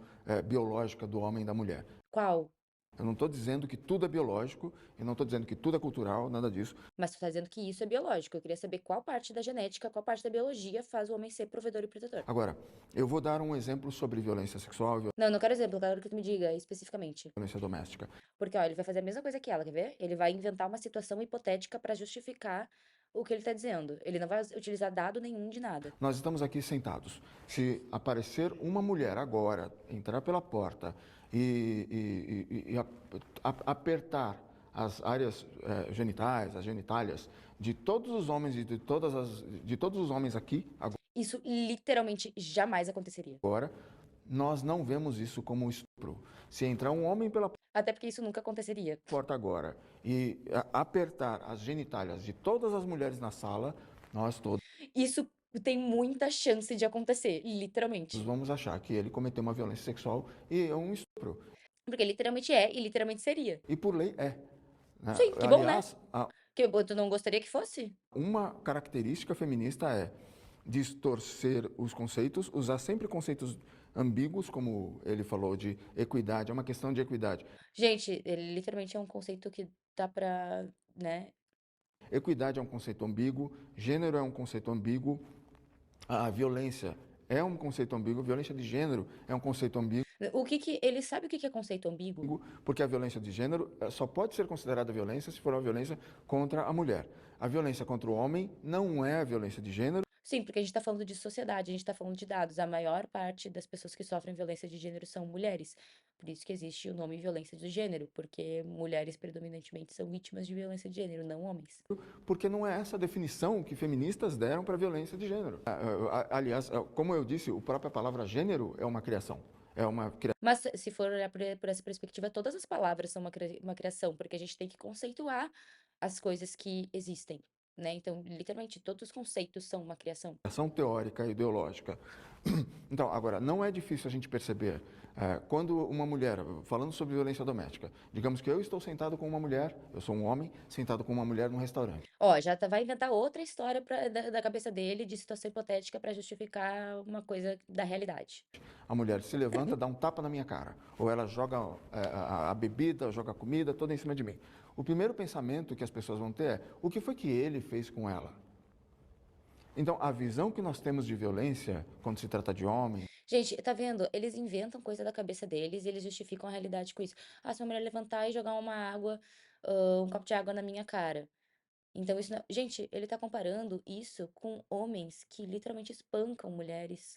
biológica do homem e da mulher. Qual? Eu não estou dizendo que tudo é biológico, eu não estou dizendo que tudo é cultural, nada disso. Mas tu tá dizendo que isso é biológico. Eu queria saber qual parte da genética, qual parte da biologia faz o homem ser provedor e protetor. Agora, eu vou dar um exemplo sobre violência sexual e Não, eu não quero exemplo, eu quero que tu me diga especificamente. violência doméstica. Porque, ó, ele vai fazer a mesma coisa que ela, quer ver? Ele vai inventar uma situação hipotética pra justificar o que ele está dizendo. Ele não vai utilizar dado nenhum de nada. Nós estamos aqui sentados. Se aparecer uma mulher agora, entrar pela porta e apertar as áreas genitais, as genitálias de todos os homens e de todos os homens aqui Isso literalmente jamais aconteceria. agora, nós não vemos isso como estupro. Se entrar um homem pela Até porque isso nunca aconteceria. porta agora e apertar as genitálias de todas as mulheres na sala, nós todos Isso tem muita chance de acontecer, literalmente. vamos achar que ele cometeu uma violência sexual e é um estupro. Porque literalmente é e literalmente seria. E por lei é. Né? Sim, que bom, né? Aliás, Que tu não gostaria que fosse? uma característica feminista é distorcer os conceitos, usar sempre conceitos ambíguos, como ele falou, de equidade, é uma questão de equidade. Gente, ele literalmente é um conceito que dá pra, né? Equidade é um conceito ambíguo, gênero é um conceito ambíguo, a violência é um conceito ambíguo, violência de gênero é um conceito ambíguo, Ele sabe o que é conceito ambíguo? porque a violência de gênero só pode ser considerada violência se for uma violência contra a mulher. A violência contra o homem não é a violência de gênero. Sim, porque a gente tá falando de sociedade, a gente tá falando de dados. A maior parte das pessoas que sofrem violência de gênero são mulheres. Por isso que existe o nome violência de gênero, porque mulheres predominantemente são vítimas de violência de gênero, não homens. Porque não é essa a definição que feministas deram para a violência de gênero. Aliás, como eu disse, a própria palavra gênero é uma criação. É uma criação. Mas se for olhar por essa perspectiva, todas as palavras são uma criação, porque a gente tem que conceituar as coisas que existem, né? Então, literalmente, todos os conceitos são uma criação. Teórica e ideológica. Então, agora, não é difícil a gente perceber quando uma mulher, falando sobre violência doméstica, digamos que eu estou sentado com uma mulher, eu sou um homem, sentado com uma mulher num restaurante. Ó, já vai inventar outra história da cabeça dele de situação hipotética para justificar uma coisa da realidade. A mulher se levanta, dá um tapa na minha cara, ou ela joga a bebida, joga a comida toda em cima de mim. O primeiro pensamento que as pessoas vão ter é: o que foi que ele fez com ela? Então, a visão que nós temos de violência, quando se trata de homem... Gente, tá vendo? Eles inventam coisa da cabeça deles e eles justificam a realidade com isso. Ah, se uma mulher levantar e jogar uma água, um copo de água na minha cara. Então, isso não... Gente, ele tá comparando isso com homens que literalmente espancam mulheres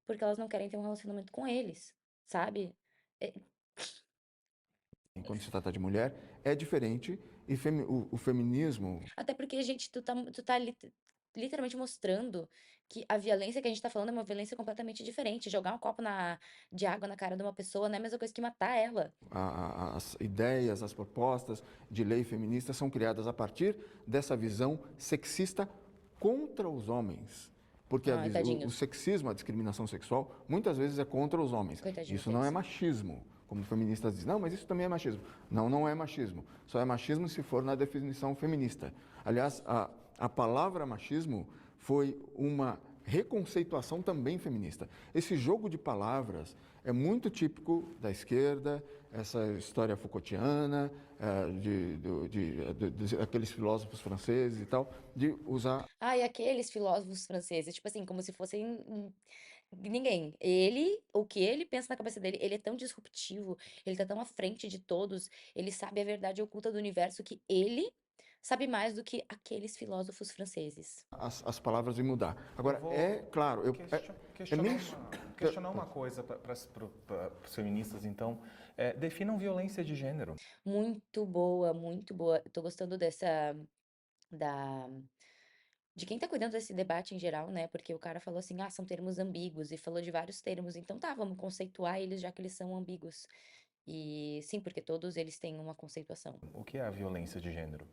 porque elas não querem ter um relacionamento com eles, sabe? Quando se trata de mulher, é diferente e o feminismo... Até porque, gente, tu tá literalmente mostrando que a violência que a gente tá falando é uma violência completamente diferente. Jogar um copo de água na cara de uma pessoa não é a mesma coisa que matar ela. As ideias, as propostas de lei feminista são criadas a partir dessa visão sexista contra os homens. Porque o sexismo, a discriminação sexual, muitas vezes é contra os homens. Coitadinho Isso não é machismo. Como feministas dizem, não, mas isso também é machismo. Não, não é machismo. Só é machismo se for na definição feminista. Aliás, a palavra machismo foi uma reconceituação também feminista. Esse jogo de palavras é muito típico da esquerda, essa história Foucaultiana, de aqueles filósofos franceses e tal, de usar... Ah, e aqueles filósofos franceses, tipo assim, como se fossem... Ninguém. O que ele pensa na cabeça dele, ele é tão disruptivo, ele tá tão à frente de todos, ele sabe a verdade oculta do universo que ele sabe mais do que aqueles filósofos franceses. As palavras vão mudar. Agora, claro... questionar uma coisa para os feministas, então. Definam violência de gênero. Muito boa, muito boa. Eu tô gostando de quem tá cuidando desse debate em geral, né? Porque o cara falou assim, são termos ambíguos, e falou de vários termos. Então tá, vamos conceituar eles já que eles são ambíguos. E sim, porque todos eles têm uma conceituação. O que é a violência de gênero?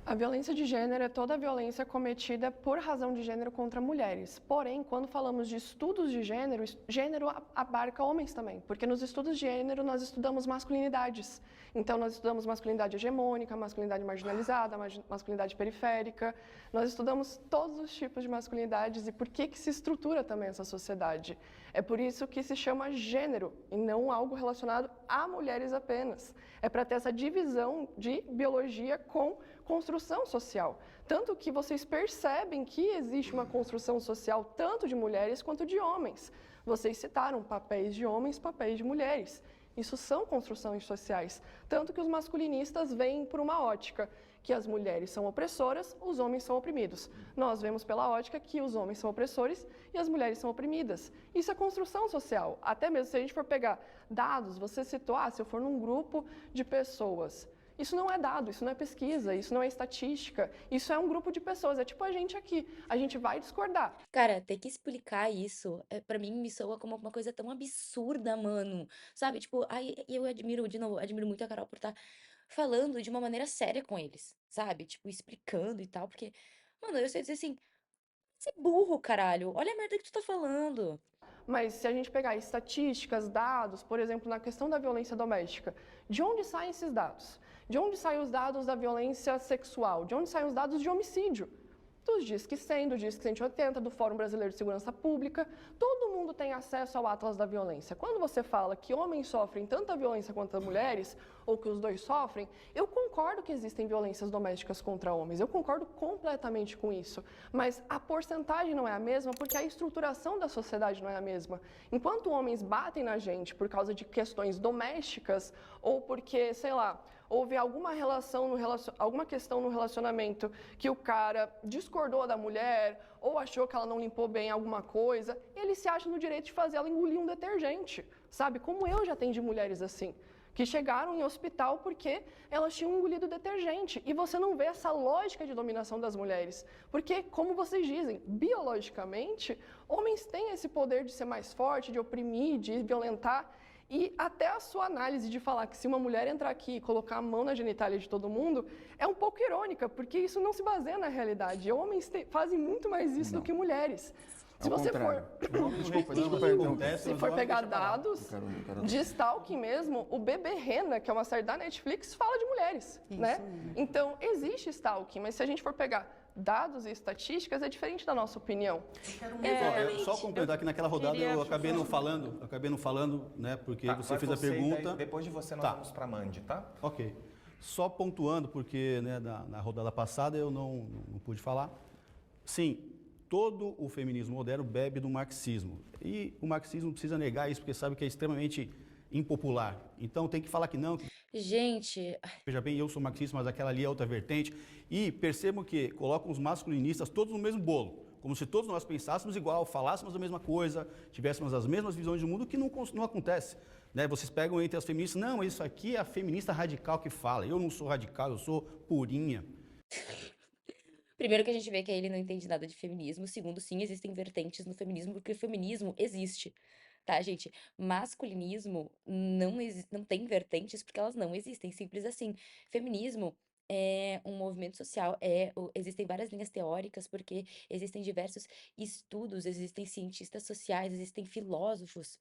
A violência de gênero é toda a violência cometida por razão de gênero contra mulheres. Porém, quando falamos de estudos de gênero, gênero abarca homens também, porque nos estudos de gênero nós estudamos masculinidades. Então, nós estudamos masculinidade hegemônica, masculinidade marginalizada, masculinidade periférica. Nós estudamos todos os tipos de masculinidades e por que se estrutura também essa sociedade. É por isso que se chama gênero e não algo relacionado a mulheres apenas. É para ter essa divisão de biologia com construção social. Tanto que vocês percebem que existe uma construção social tanto de mulheres quanto de homens. Vocês citaram papéis de homens, papéis de mulheres. Isso são construções sociais. Tanto que os masculinistas veem por uma ótica que as mulheres são opressoras, os homens são oprimidos. Nós vemos pela ótica que os homens são opressores e as mulheres são oprimidas. Isso é construção social. Até mesmo se a gente for pegar dados, você citou, se eu for num grupo de pessoas, isso não é dado, isso não é pesquisa, isso não é estatística, isso é um grupo de pessoas, é tipo a gente aqui, a gente vai discordar. Cara, ter que explicar isso, pra mim me soa como uma coisa tão absurda, mano. Sabe? Tipo, aí eu admiro, de novo, admiro muito a Carol por estar falando de uma maneira séria com eles, sabe? Tipo, explicando e tal, porque, mano, eu sei dizer assim, você é burro, caralho, olha a merda que tu tá falando. Mas se a gente pegar estatísticas, dados, por exemplo, na questão da violência doméstica, de onde saem esses dados? De onde saem os dados da violência sexual? De onde saem os dados de homicídio? Dos Disque 100, do Disque 180, do Fórum Brasileiro de Segurança Pública. Todo mundo tem acesso ao Atlas da Violência. Quando você fala que homens sofrem tanta violência quanto as mulheres, ou que os dois sofrem, eu concordo que existem violências domésticas contra homens. Eu concordo completamente com isso. Mas a porcentagem não é a mesma porque a estruturação da sociedade não é a mesma. Enquanto homens batem na gente por causa de questões domésticas, ou porque, sei lá, houve alguma alguma questão no relacionamento que o cara discordou da mulher ou achou que ela não limpou bem alguma coisa, ele se acha no direito de fazer ela engolir um detergente, sabe? Como eu já atendi mulheres assim, que chegaram em hospital porque elas tinham engolido detergente. E você não vê essa lógica de dominação das mulheres. Porque, como vocês dizem, biologicamente, homens têm esse poder de ser mais forte, de oprimir, de violentar. E até a sua análise de falar que se uma mulher entrar aqui e colocar a mão na genitália de todo mundo é um pouco irônica, porque isso não se baseia na realidade. Homens fazem muito mais isso do que mulheres. Se você for pegar dados de stalking mesmo, o Bebê Rena, que é uma série da Netflix, fala de mulheres, né? Então, existe stalking, mas se a gente for pegar dados e estatísticas, é diferente da nossa opinião. Só complementar que naquela rodada eu acabei não falando, né, porque você fez a pergunta. Daí, depois de você nós vamos para a Mandy, tá? Ok. Só pontuando, porque né, na rodada passada eu não pude falar. Sim, todo o feminismo moderno bebe do marxismo. E o marxismo precisa negar isso, porque sabe que é extremamente impopular. Então tem que falar que não. Gente, Veja bem, eu sou marxista, mas aquela ali é outra vertente. E percebam que colocam os masculinistas todos no mesmo bolo. Como se todos nós pensássemos igual, falássemos a mesma coisa, tivéssemos as mesmas visões de mundo, que não acontece. Né? Vocês pegam entre as feministas, não, isso aqui é a feminista radical que fala. Eu não sou radical, eu sou purinha. primeiro que a gente vê que ele não entende nada de feminismo. Segundo, sim, existem vertentes no feminismo, porque o feminismo existe. Tá, gente? Masculinismo não tem vertentes porque elas não existem, simples assim. Feminismo é um movimento social, existem várias linhas teóricas, porque existem diversos estudos, existem cientistas sociais, existem filósofos,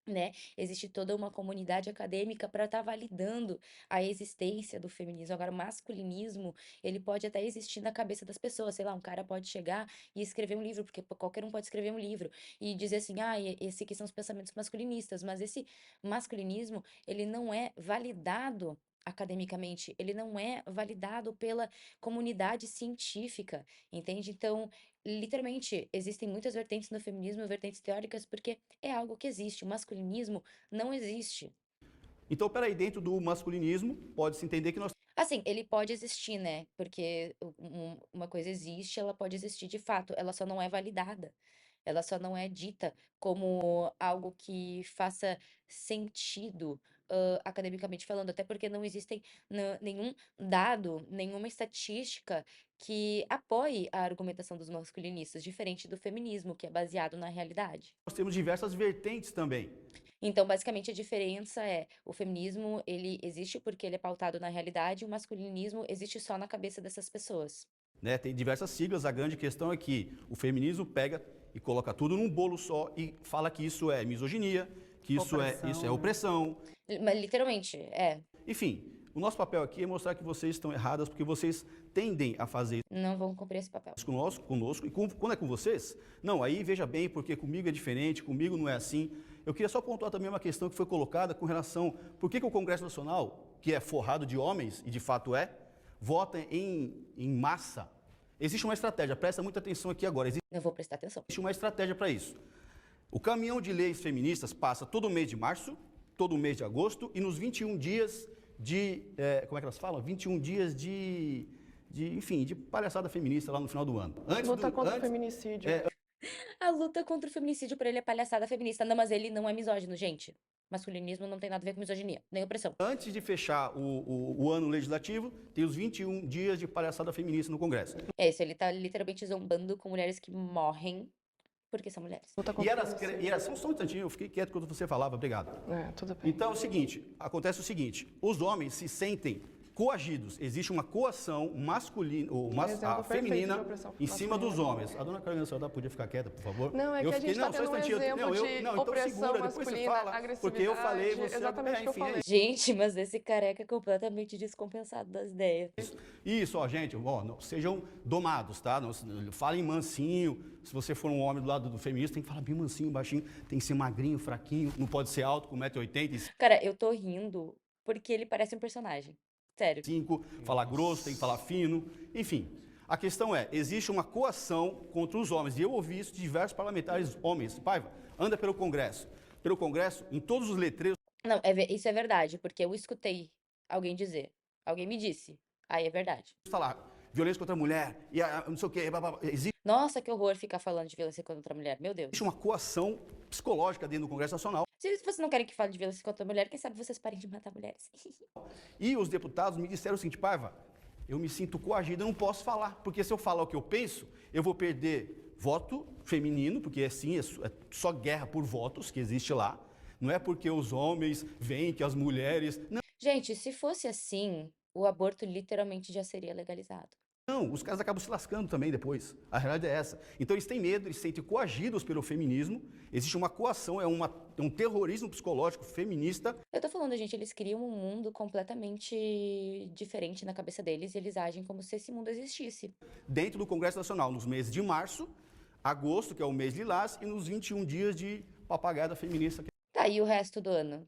né? Existe toda uma comunidade acadêmica para estar validando a existência do feminismo. Agora, o masculinismo, ele pode até existir na cabeça das pessoas. Sei lá, um cara pode chegar e escrever um livro, porque qualquer um pode escrever um livro e dizer assim, esse aqui são os pensamentos masculinistas, mas esse masculinismo, ele não é validado academicamente, ele não é validado pela comunidade científica, entende? Então, literalmente, existem muitas vertentes no feminismo, vertentes teóricas, porque é algo que existe. O masculinismo não existe. Então, peraí, dentro do masculinismo, pode-se entender que nós Assim, ele pode existir, né? Porque uma coisa existe, ela pode existir de fato, ela só não é validada. Ela só não é dita como algo que faça sentido, academicamente falando, até porque não existem nenhum dado, nenhuma estatística que apoie a argumentação dos masculinistas, diferente do feminismo, que é baseado na realidade. temos diversas vertentes também. Então, basicamente, a diferença é o feminismo, ele existe porque ele é pautado na realidade, e o masculinismo existe só na cabeça dessas pessoas. Né? Tem diversas siglas, a grande questão é que o feminismo pega e coloca tudo num bolo só e fala que isso é misoginia, que isso é opressão. Mas, literalmente, Enfim, o nosso papel aqui é mostrar que vocês estão erradas, porque vocês tendem a fazer não vão cumprir esse papel. isso conosco e quando é com vocês, não, aí veja bem, porque comigo é diferente, comigo não é assim. Eu queria só pontuar também uma questão que foi colocada com relação, por que o Congresso Nacional, que é forrado de homens, e de fato vota em massa. Existe uma estratégia, presta muita atenção aqui agora, Não vou prestar atenção. existe uma estratégia para isso. O caminhão de leis feministas passa todo mês de março, todo o mês de agosto e nos 21 dias como é que elas falam? 21 dias enfim, de palhaçada feminista lá no final do ano. Luta contra o feminicídio. A luta contra o feminicídio pra ele é palhaçada feminista. Não, mas ele não é misógino, gente. Masculinismo não tem nada a ver com misoginia, nem opressão. Antes de fechar o ano legislativo, tem os 21 dias de palhaçada feminista no Congresso. É isso, ele tá literalmente zombando com mulheres que morrem porque são mulheres. Luta E contra o elas, feminicídio. só um instantinho, eu fiquei quieto quando você falava, obrigado. Tudo bem. Então é o seguinte, acontece o seguinte, os homens se sentem coagidos, existe uma coação masculina, ou Exemplo perfeito de feminina opressão em cima dos masculina. homens. A dona Carolina Soledad podia ficar quieta, por favor? Não, é que a gente tá tendo um exemplo de então opressão segura, depois você masculina, fala, porque eu falei, agressividade, você... exatamente o que eu falei. Gente, mas esse careca é completamente descompensado das ideias. Isso, ó, gente, ó, não, sejam domados, tá? Não, falem mansinho. Se você for um homem do lado do feminista, tem que falar bem mansinho, baixinho, tem que ser magrinho, fraquinho, não pode ser alto, com 1,80 m. Cara, eu tô rindo porque ele parece um personagem. Sério. Falar grosso, tem que falar fino, enfim. A questão é, existe uma coação contra os homens, e eu ouvi isso de diversos parlamentares homens. Paiva, anda pelo Congresso, em todos os letreiros. Não, isso é verdade, porque eu escutei alguém dizer, alguém me disse, aí é verdade. Está lá, violência contra a mulher, e não sei o quê, existe Nossa, que horror ficar falando de violência contra a mulher, meu Deus. uma coação psicológica dentro do Congresso Nacional. Se vocês não querem que fale de violência contra a mulher, quem sabe vocês parem de matar mulheres. E os deputados me disseram o seguinte, Paiva, eu me sinto coagido, eu não posso falar, porque se eu falar o que eu penso, eu vou perder voto feminino, porque é só guerra por votos que existe lá, não é porque os homens veem que as mulheres... Gente, se fosse assim, o aborto literalmente já seria legalizado. Não, os caras acabam se lascando também depois. A realidade é essa. Então eles têm medo, eles se sentem coagidos pelo feminismo. Existe uma coação, é um terrorismo psicológico feminista. Eu tô falando, gente, eles criam um mundo completamente diferente na cabeça deles e eles agem como se esse mundo existisse. Dentro do Congresso Nacional, nos meses de março, agosto, que é o mês lilás, e nos 21 dias de papagaiada feminista. Tá, e o resto do ano?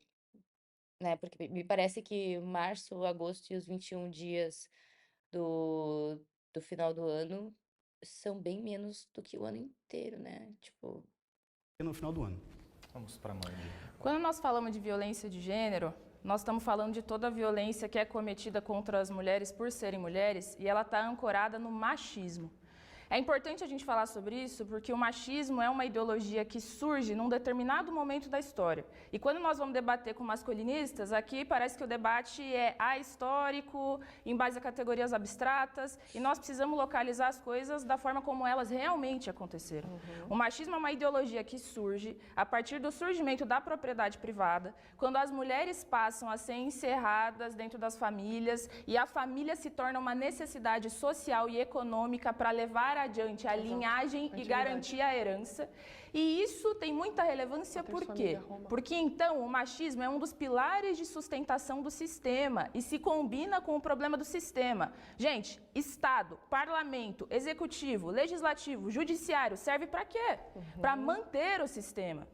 Né? Porque me parece que março, agosto e os 21 dias do final do ano são bem menos do que o ano inteiro, né? Tipo... No final do ano. Vamos para a Mandy. Quando nós falamos de violência de gênero, nós estamos falando de toda a violência que é cometida contra as mulheres por serem mulheres e ela está ancorada no machismo. É importante a gente falar sobre isso porque o machismo é uma ideologia que surge num determinado momento da história. E quando nós vamos debater com masculinistas, aqui parece que o debate é ahistórico, em base a categorias abstratas, e nós precisamos localizar as coisas da forma como elas realmente aconteceram. O machismo é uma ideologia que surge a partir do surgimento da propriedade privada, quando as mulheres passam a ser encerradas dentro das famílias e a família se torna uma necessidade social e econômica para levar adiante a linhagem e garantir a herança. E isso tem muita relevância por quê? Porque então o machismo é um dos pilares de sustentação do sistema e se combina com o problema do sistema. Gente, Estado, Parlamento, Executivo, Legislativo, Judiciário serve para quê? Para manter o sistema.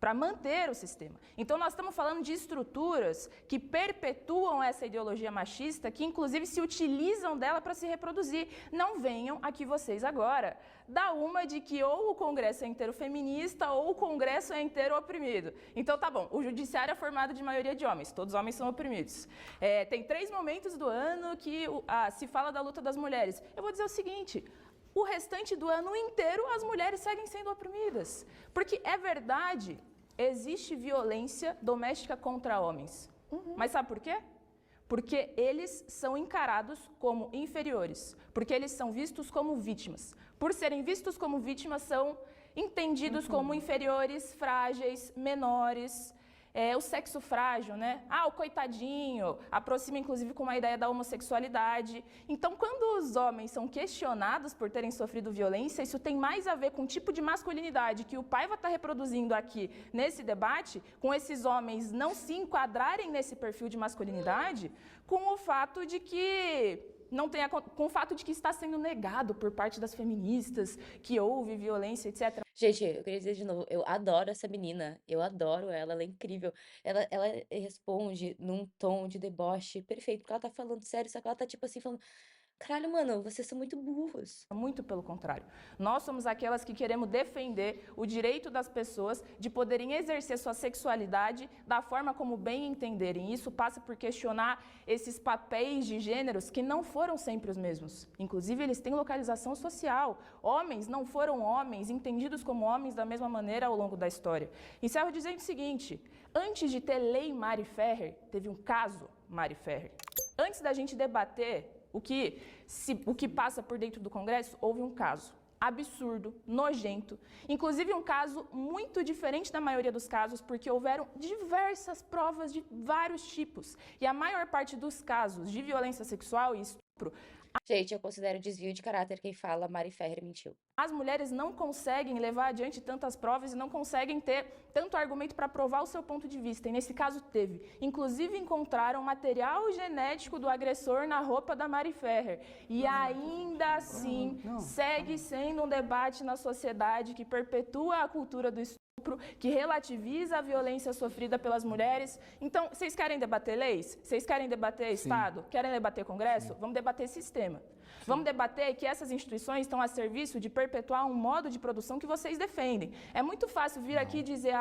Para manter o sistema. Então, nós estamos falando de estruturas que perpetuam essa ideologia machista, que inclusive se utilizam dela para se reproduzir. Não venham aqui vocês agora dar uma de que ou o Congresso é inteiro feminista ou o Congresso é inteiro oprimido. Então, tá bom, o Judiciário é formado de maioria de homens, todos os homens são oprimidos. Tem 3 momentos do ano que se fala da luta das mulheres. Eu vou dizer o seguinte... O restante do ano inteiro, as mulheres seguem sendo oprimidas. Porque é verdade, existe violência doméstica contra homens. Mas sabe por quê? Porque eles são encarados como inferiores. Porque eles são vistos como vítimas. Por serem vistos como vítimas, são entendidos como inferiores, frágeis, menores... o sexo frágil, né? O coitadinho, aproxima inclusive com uma ideia da homossexualidade. Então, quando os homens são questionados por terem sofrido violência, isso tem mais a ver com o tipo de masculinidade que o Paiva está reproduzindo aqui nesse debate, com esses homens não se enquadrarem nesse perfil de masculinidade, com o fato de que com o fato de que está sendo negado por parte das feministas que houve violência, etc. Gente, eu queria dizer de novo, eu adoro essa menina, eu adoro ela é incrível. Ela responde num tom de deboche perfeito, porque ela tá falando sério, só que ela tá tipo assim, falando, Caralho, mano, vocês são muito burros. Muito pelo contrário. Nós somos aquelas que queremos defender o direito das pessoas de poderem exercer sua sexualidade da forma como bem entenderem. Isso passa por questionar esses papéis de gêneros que não foram sempre os mesmos. Inclusive, eles têm localização social. Homens não foram homens, entendidos como homens da mesma maneira ao longo da história. Encerro dizendo o seguinte: antes de ter lei Mari Ferrer, teve um caso Mari Ferrer. Antes da gente debater o que passa por dentro do Congresso, houve um caso absurdo, nojento, inclusive um caso muito diferente da maioria dos casos, porque houveram diversas provas de vários tipos. E a maior parte dos casos de violência sexual e estupro, Gente, eu considero desvio de caráter quem fala Mari Ferrer mentiu. as mulheres não conseguem levar adiante tantas provas e não conseguem ter tanto argumento para provar o seu ponto de vista. E nesse caso teve. Inclusive encontraram material genético do agressor na roupa da Mari Ferrer. E ainda assim segue sendo um debate na sociedade que perpetua a cultura do estupro, que relativiza a violência sofrida pelas mulheres. Então, vocês querem debater leis? Vocês querem debater Estado? Querem debater Congresso? Vamos debater sistema. Vamos debater que essas instituições estão a serviço de perpetuar um modo de produção que vocês defendem. É muito fácil vir aqui e dizer,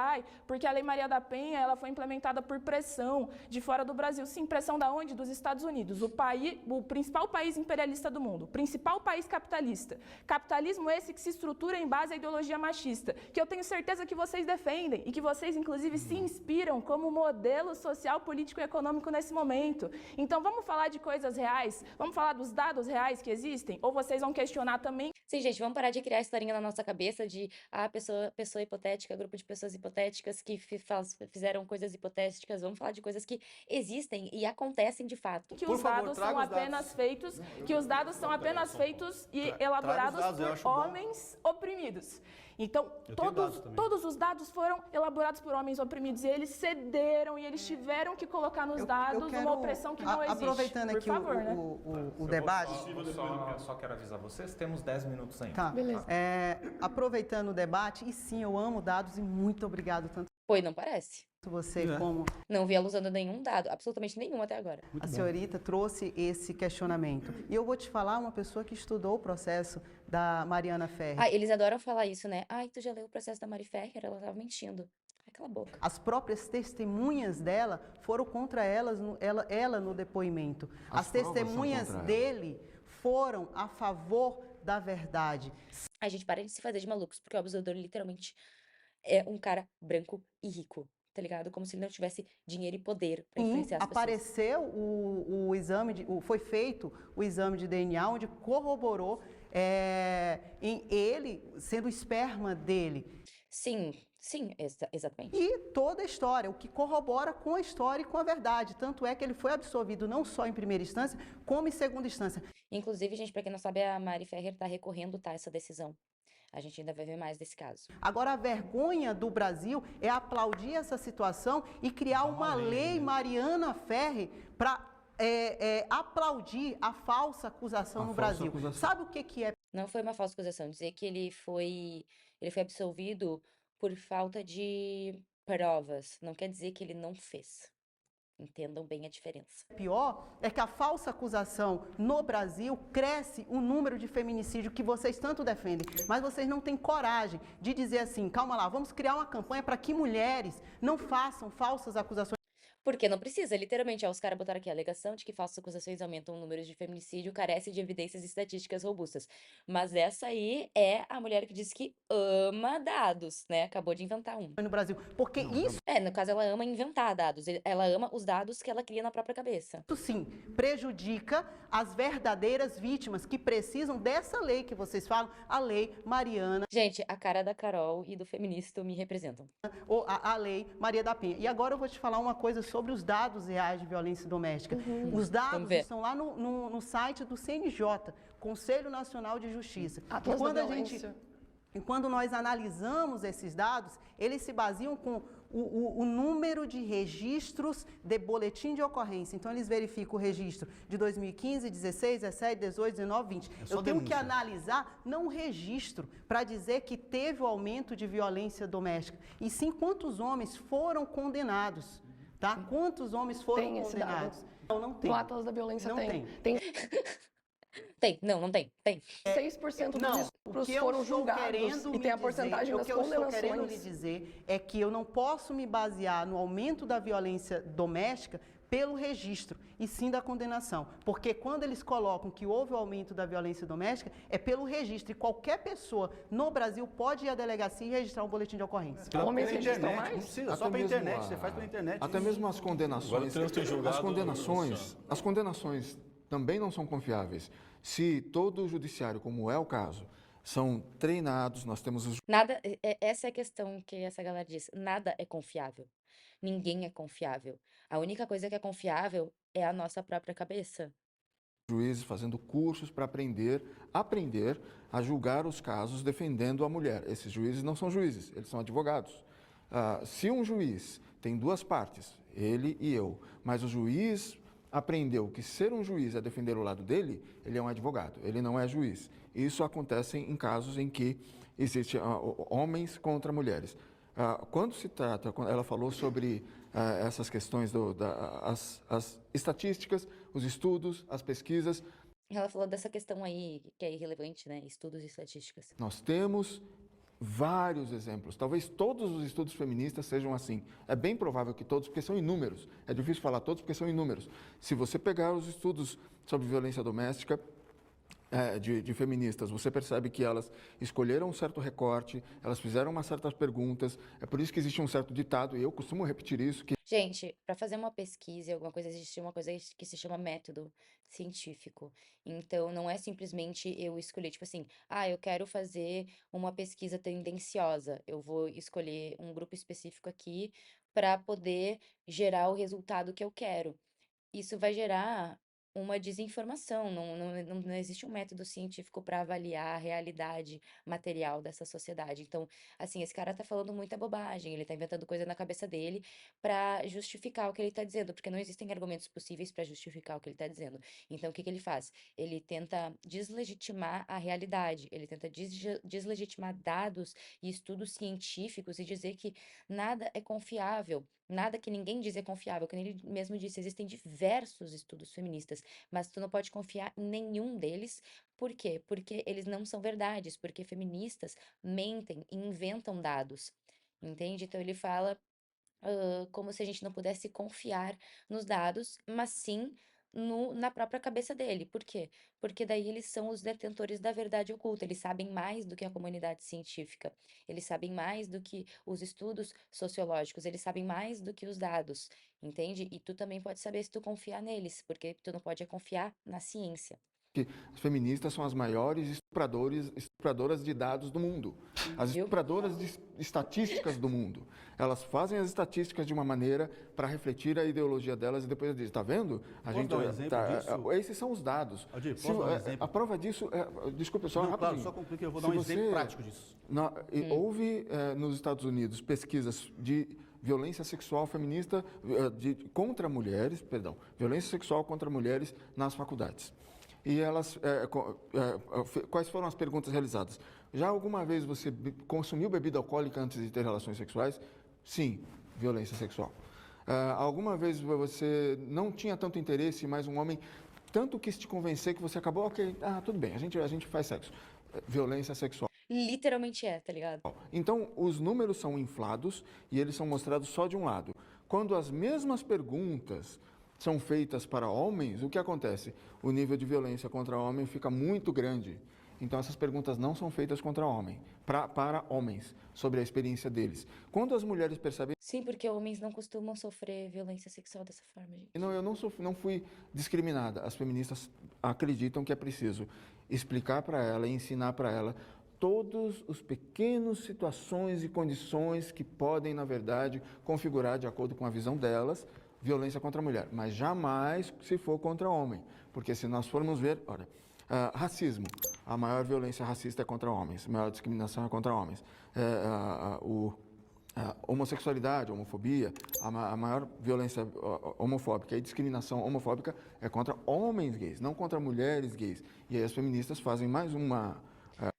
porque a Lei Maria da Penha ela foi implementada por pressão de fora do Brasil. Sim, pressão da onde? Dos Estados Unidos, o principal país imperialista do mundo, o principal país capitalista. Capitalismo esse que se estrutura em base à ideologia machista, que eu tenho certeza que vocês defendem e que vocês, inclusive, se inspiram como modelo social, político e econômico nesse momento. Então, vamos falar de coisas reais? Vamos falar dos dados reais que existem? Ou vocês vão questionar também? Sim, gente, vamos parar de criar historinha na nossa cabeça de pessoa hipotética, grupo de pessoas hipotéticas que fizeram coisas hipotéticas. Vamos falar de coisas que existem e acontecem de fato. Que os dados são apenas feitos, que os dados são apenas feitos e elaborados por homens oprimidos. Então, todos os dados foram elaborados por homens oprimidos e eles cederam e eles tiveram que colocar nos dados uma opressão que não existe. Aproveitando aqui o debate... Eu só quero avisar vocês, temos 10 minutos ainda. Tá. Beleza. Aproveitando o debate, e sim, eu amo dados e muito obrigado tanto Pois não parece. você como... Não vi ela usando nenhum dado, absolutamente nenhum até agora. A senhorita trouxe esse questionamento. E eu vou te falar uma pessoa que estudou o processo da Mariana Ferrer. Eles adoram falar isso, né? Tu já leu o processo da Mari Ferrer? Ela tava mentindo. Cala a boca. As próprias testemunhas dela foram contra ela no depoimento. As testemunhas dele foram a favor da verdade. A gente para de se fazer de malucos, porque o abusador literalmente é um cara branco e rico, tá ligado? Como se ele não tivesse dinheiro e poder pra influenciar as pessoas. Apareceu o exame, foi feito o exame de DNA, onde corroborou em ele sendo o esperma dele. Sim, exatamente. E toda a história, o que corrobora com a história e com a verdade. Tanto é que ele foi absolvido não só em primeira instância, como em segunda instância. Inclusive, gente, pra quem não sabe, a Mari Ferrer tá recorrendo, essa decisão. A gente ainda vai ver mais desse caso. Agora, a vergonha do Brasil é aplaudir essa situação e criar uma lei Mariana Ferrer para aplaudir a falsa acusação no Brasil. Sabe o que é? Não foi uma falsa acusação. Dizer que ele foi absolvido por falta de provas. Não quer dizer que ele não fez. Entendam bem a diferença. Pior é que a falsa acusação no Brasil cresce o número de feminicídio que vocês tanto defendem, mas vocês não têm coragem de dizer assim, calma lá, vamos criar uma campanha para que mulheres não façam falsas acusações. Porque não precisa, literalmente, os caras botaram aqui a alegação de que falsas acusações aumentam o número de feminicídio, carece de evidências estatísticas robustas. Mas essa aí é a mulher que diz que ama dados, né? Acabou de inventar um. No Brasil, porque isso... no caso, ela ama inventar dados, ela ama os dados que ela cria na própria cabeça. Isso sim, prejudica as verdadeiras vítimas que precisam dessa lei que vocês falam, a lei Mariana. Gente, a cara da Carol e do feminista me representam. Ou a lei Maria da Penha. E agora eu vou te falar uma coisa sobre os dados reais de violência doméstica. Os dados estão lá no site do CNJ, Conselho Nacional de Justiça. E quando nós analisamos esses dados, eles se baseiam com o número de registros de boletim de ocorrência. Então, eles verificam o registro de 2015, 16, 17, 18, 19, 20. Eu tenho que analisar não o registro para dizer que teve o aumento de violência doméstica, e sim quantos homens foram condenados. Tá? Quantos homens foram condenados? Não tem. No Atlas da Violência tem. Tem, não tem, tem. 6% dos Não, o estupros que eu foram estou julgados querendo e me tem a dizer, porcentagem o das que eu estou querendo lhe condenações. dizer é que eu não posso me basear no aumento da violência doméstica pelo registro, e sim da condenação. Porque quando eles colocam que houve o aumento da violência doméstica, é pelo registro. E qualquer pessoa no Brasil pode ir à delegacia e registrar um boletim de ocorrência. Homens registram internet, mais? não precisa, Até só pela mesmo internet, a- você faz pela internet. Até mesmo as Agora, condenações. o trânsito em julgado, As condenações também não são confiáveis. Se todo o judiciário, como é o caso, são treinados, nós temos os Nada, essa é a questão que essa galera diz. Nada é confiável. Ninguém é confiável. A única coisa que é confiável é a nossa própria cabeça. juízes fazendo cursos para aprender a julgar os casos defendendo a mulher. Esses juízes não são juízes, eles são advogados. Se um juiz tem duas partes, ele e eu, mas o juiz aprendeu que ser um juiz é defender o lado dele, ele é um advogado, ele não é juiz. Isso acontece em casos em que existem homens contra mulheres. Quando se trata, quando ela falou sobre essas questões, as estatísticas, os estudos, as pesquisas, Ela falou dessa questão aí que é irrelevante, né? Estudos e estatísticas. nós temos vários exemplos. Talvez todos os estudos feministas sejam assim. É bem provável que todos, porque são inúmeros. É difícil falar todos porque são inúmeros. Se você pegar os estudos sobre violência doméstica, de feministas, você percebe que elas escolheram um certo recorte, elas fizeram umas certas perguntas, é por isso que existe um certo ditado, e eu costumo repetir isso, que Gente, para fazer uma pesquisa, alguma coisa, existe uma coisa que se chama método científico. Então, não é simplesmente eu escolher, tipo assim, eu quero fazer uma pesquisa tendenciosa. Eu vou escolher um grupo específico aqui para poder gerar o resultado que eu quero. Isso vai gerar uma desinformação. Não existe um método científico para avaliar a realidade material dessa sociedade. Então, assim, esse cara tá falando muita bobagem, ele tá inventando coisa na cabeça dele para justificar o que ele tá dizendo, porque não existem argumentos possíveis para justificar o que ele tá dizendo. Então, o que que ele faz? Ele tenta deslegitimar a realidade, ele tenta deslegitimar dados e estudos científicos e dizer que nada é confiável. Nada que ninguém diz é confiável, como ele mesmo disse, existem diversos estudos feministas, mas tu não pode confiar em nenhum deles. Por quê? Porque eles não são verdades, porque feministas mentem e inventam dados, entende? Então ele fala como se a gente não pudesse confiar nos dados, mas sim na própria cabeça dele. Por quê? Porque daí eles são os detentores da verdade oculta, eles sabem mais do que a comunidade científica, eles sabem mais do que os estudos sociológicos, eles sabem mais do que os dados, entende? E tu também pode saber se tu confiar neles, porque tu não pode confiar na ciência. as feministas são as maiores estupradoras de dados do mundo, as Viu? estupradoras de estatísticas do mundo. Elas fazem as estatísticas de uma maneira para refletir a ideologia delas e depois dizem, está vendo? Posso dar um exemplo disso? Esses são os dados. Aldir, posso dar um exemplo? A prova disso, desculpe, só Não, rapidinho. claro, só concluir que eu vou dar um Se exemplo você- prático disso. Houve nos Estados Unidos pesquisas de violência sexual feminista contra mulheres, violência sexual contra mulheres nas faculdades. E elas, quais foram as perguntas realizadas? Já alguma vez você consumiu bebida alcoólica antes de ter relações sexuais? Sim, violência sexual. Alguma vez você não tinha tanto interesse, mas um homem tanto quis te convencer que você acabou, ok, tudo bem, a gente faz sexo. Violência sexual. Literalmente tá ligado? Então, os números são inflados e eles são mostrados só de um lado. Quando as mesmas perguntas são feitas para homens, o que acontece? O nível de violência contra homem fica muito grande. Então, essas perguntas não são feitas contra homem, para homens, sobre a experiência deles. Quando as mulheres percebem... Sim, porque homens não costumam sofrer violência sexual dessa forma, gente. Não, eu não fui discriminada. As feministas acreditam que é preciso explicar para ela e ensinar para ela todos os pequenos situações e condições que podem, na verdade, configurar, de acordo com a visão delas, violência contra a mulher, mas jamais se for contra o homem, porque se nós formos ver, olha, racismo, a maior violência racista é contra homens, a maior discriminação é contra homens, homossexualidade, homofobia, a maior violência homofóbica e discriminação homofóbica é contra homens gays, não contra mulheres gays, e aí as feministas fazem mais uma...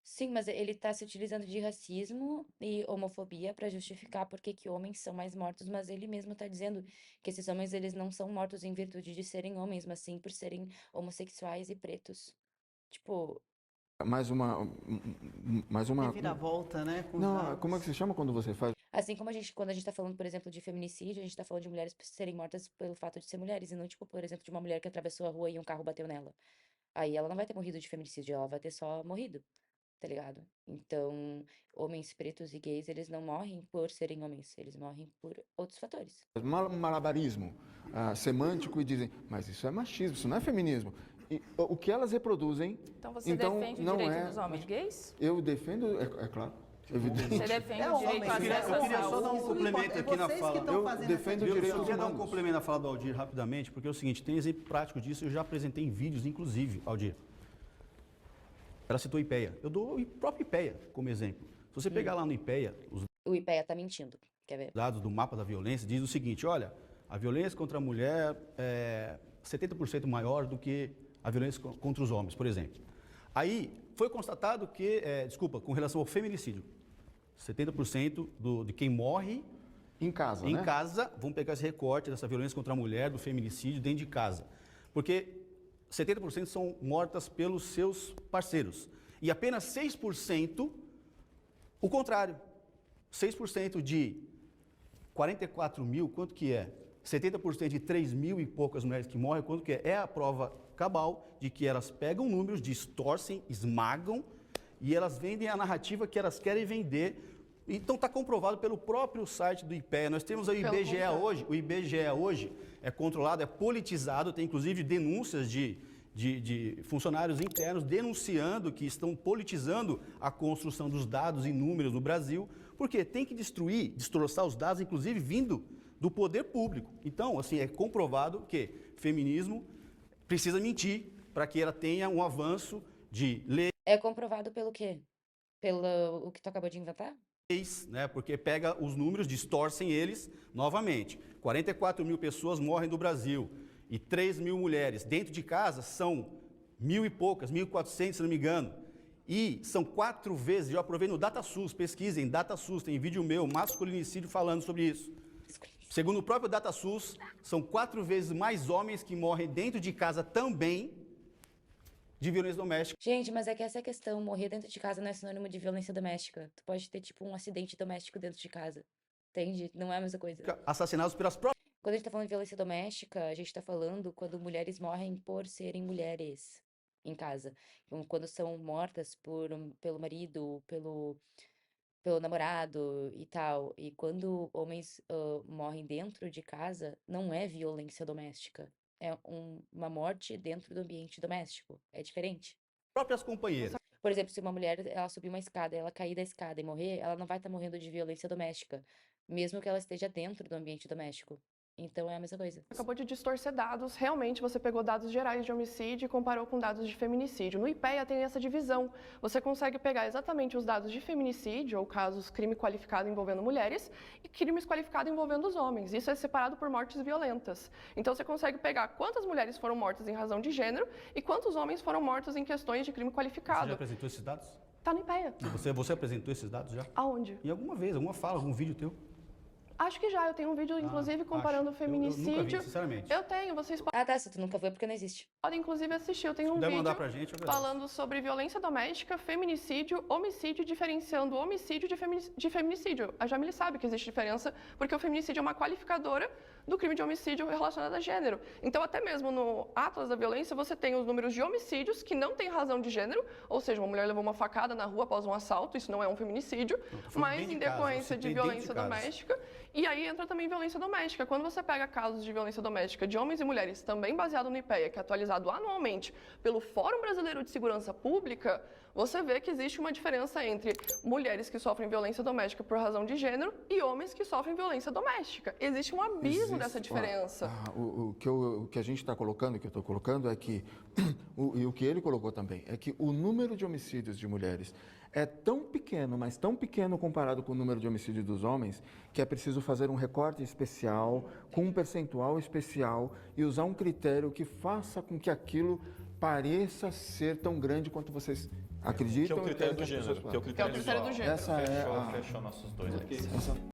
Sim, mas ele tá se utilizando de racismo e homofobia para justificar por que que homens são mais mortos, mas ele mesmo tá dizendo que esses homens eles não são mortos em virtude de serem homens, mas sim por serem homossexuais e pretos. Tipo, Mais uma... Reviravolta, né? Com os Não, dados. como é que se chama quando você faz? assim como quando a gente tá falando, por exemplo, de feminicídio, a gente tá falando de mulheres serem mortas pelo fato de ser mulheres, e não, tipo, por exemplo, de uma mulher que atravessou a rua e um carro bateu nela. Aí ela não vai ter morrido de feminicídio, ela vai ter só morrido, tá ligado? Então, homens pretos e gays, eles não morrem por serem homens, eles morrem por outros fatores. Malabarismo semântico e dizem, mas isso é machismo, isso não é feminismo. E o que elas reproduzem, Então você defende o não direito é dos homens gays? Eu defendo, é claro, evidente. Você defende É o direito homem, ao Eu queria acesso à só dar saúde? um complemento aqui na Vocês que fala. estão Eu fazendo defendo essa o direito Eu só queria dar um humanos. complemento na fala do Aldir rapidamente, porque é o seguinte, tem exemplo prático disso, eu já apresentei em vídeos, inclusive, Aldir. Ela citou IPEA. Eu dou o próprio IPEA como exemplo. Se você pegar lá no IPEA, os O IPEA tá mentindo, quer ver? dados do mapa da violência, diz o seguinte, olha, a violência contra a mulher é 70% maior do que a violência contra os homens, por exemplo. Aí, foi constatado que, com relação ao feminicídio, 70% de quem morre Em casa, em né? casa, vamos pegar esse recorte dessa violência contra a mulher, do feminicídio dentro de casa. Porque 70% são mortas pelos seus parceiros. E apenas 6% o contrário. 6% de 44 mil, quanto que é? 70% de 3 mil e poucas mulheres que morrem, quanto que é? É a prova cabal de que elas pegam números, distorcem, esmagam e elas vendem a narrativa que elas querem vender. Então está comprovado pelo próprio site do IPEA. Nós temos aí o IBGE hoje. O IBGE hoje é controlado, é politizado, tem inclusive denúncias de funcionários internos denunciando que estão politizando a construção dos dados e números no Brasil, porque tem que destroçar os dados, inclusive vindo do poder público. Então, assim, é comprovado que feminismo precisa mentir para que ela tenha um avanço de É comprovado pelo quê? Pelo o que tu acabou de inventar? leis, né? Porque pega os números, distorcem eles novamente. 44 mil pessoas morrem no Brasil e 3 mil mulheres. Dentro de casa são 1.000 e poucas, 1.400, se não me engano. E são 4 vezes, eu aprovei no DataSUS, pesquisem, DataSUS, tem vídeo meu, masculinicídio, falando sobre isso. Segundo o próprio DataSUS, são 4 vezes mais homens que morrem dentro de casa também de violência doméstica. Gente, mas é que essa questão, morrer dentro de casa não é sinônimo de violência doméstica. Tu pode ter, tipo, um acidente doméstico dentro de casa. Entende? Não é a mesma coisa. Assassinados pelas próprias. Quando a gente tá falando de violência doméstica, a gente tá falando quando mulheres morrem por serem mulheres em casa. Então, quando são mortas pelo marido, pelo namorado e tal. E quando homens morrem dentro de casa, não é violência doméstica. É uma morte dentro do ambiente doméstico. É diferente. Próprias companheiras. Por exemplo, se uma mulher ela subir uma escada, ela cair da escada e morrer, ela não vai estar morrendo de violência doméstica, mesmo que ela esteja dentro do ambiente doméstico. Então é a mesma coisa. Acabou de distorcer dados, realmente você pegou dados gerais de homicídio e comparou com dados de feminicídio. No IPEA tem essa divisão. Você consegue pegar exatamente os dados de feminicídio, ou casos crime qualificado envolvendo mulheres, e crimes qualificados envolvendo os homens. Isso é separado por mortes violentas. Então você consegue pegar quantas mulheres foram mortas em razão de gênero e quantos homens foram mortos em questões de crime Você qualificado. já apresentou esses dados? Tá no IPEA. Você apresentou esses dados já? Aonde? Em alguma vez, alguma fala, algum vídeo teu? Acho que já, eu tenho um vídeo, inclusive, comparando o acho. Eu nunca feminicídio. vi, sinceramente. Eu tenho, vocês Ah, tá, se tu nunca viu é porque não existe. podem, inclusive, assistir. Eu tenho um puder vídeo mandar pra gente, eu agradeço. falando sobre violência doméstica, feminicídio, homicídio, diferenciando o homicídio de feminicídio. A Jamile sabe que existe diferença, porque o feminicídio é uma qualificadora do crime de homicídio relacionado a gênero. Então, até mesmo no Atlas da Violência, você tem os números de homicídios que não têm razão de gênero, ou seja, uma mulher levou uma facada na rua após um assalto, isso não é um feminicídio, mas dentro de em casa, decorrência você de tem dentro violência de casa. doméstica. E aí entra também violência doméstica. Quando você pega casos de violência doméstica de homens e mulheres, também baseado no IPEA, que é atualizado anualmente pelo Fórum Brasileiro de Segurança Pública, você vê que existe uma diferença entre mulheres que sofrem violência doméstica por razão de gênero e homens que sofrem violência doméstica. Existe um abismo dessa diferença. O que a gente está colocando, que eu estou colocando, é que, e o que ele colocou também, é que o número de homicídios de mulheres é tão pequeno, mas tão pequeno comparado com o número de homicídios dos homens, que é preciso fazer um recorte especial, com um percentual especial e usar um critério que faça com que aquilo pareça ser tão grande quanto vocês acreditam. Que é o critério do e que as gênero. pessoas Que é o critério do gênero. Essa é Fechou nossos dois aqui.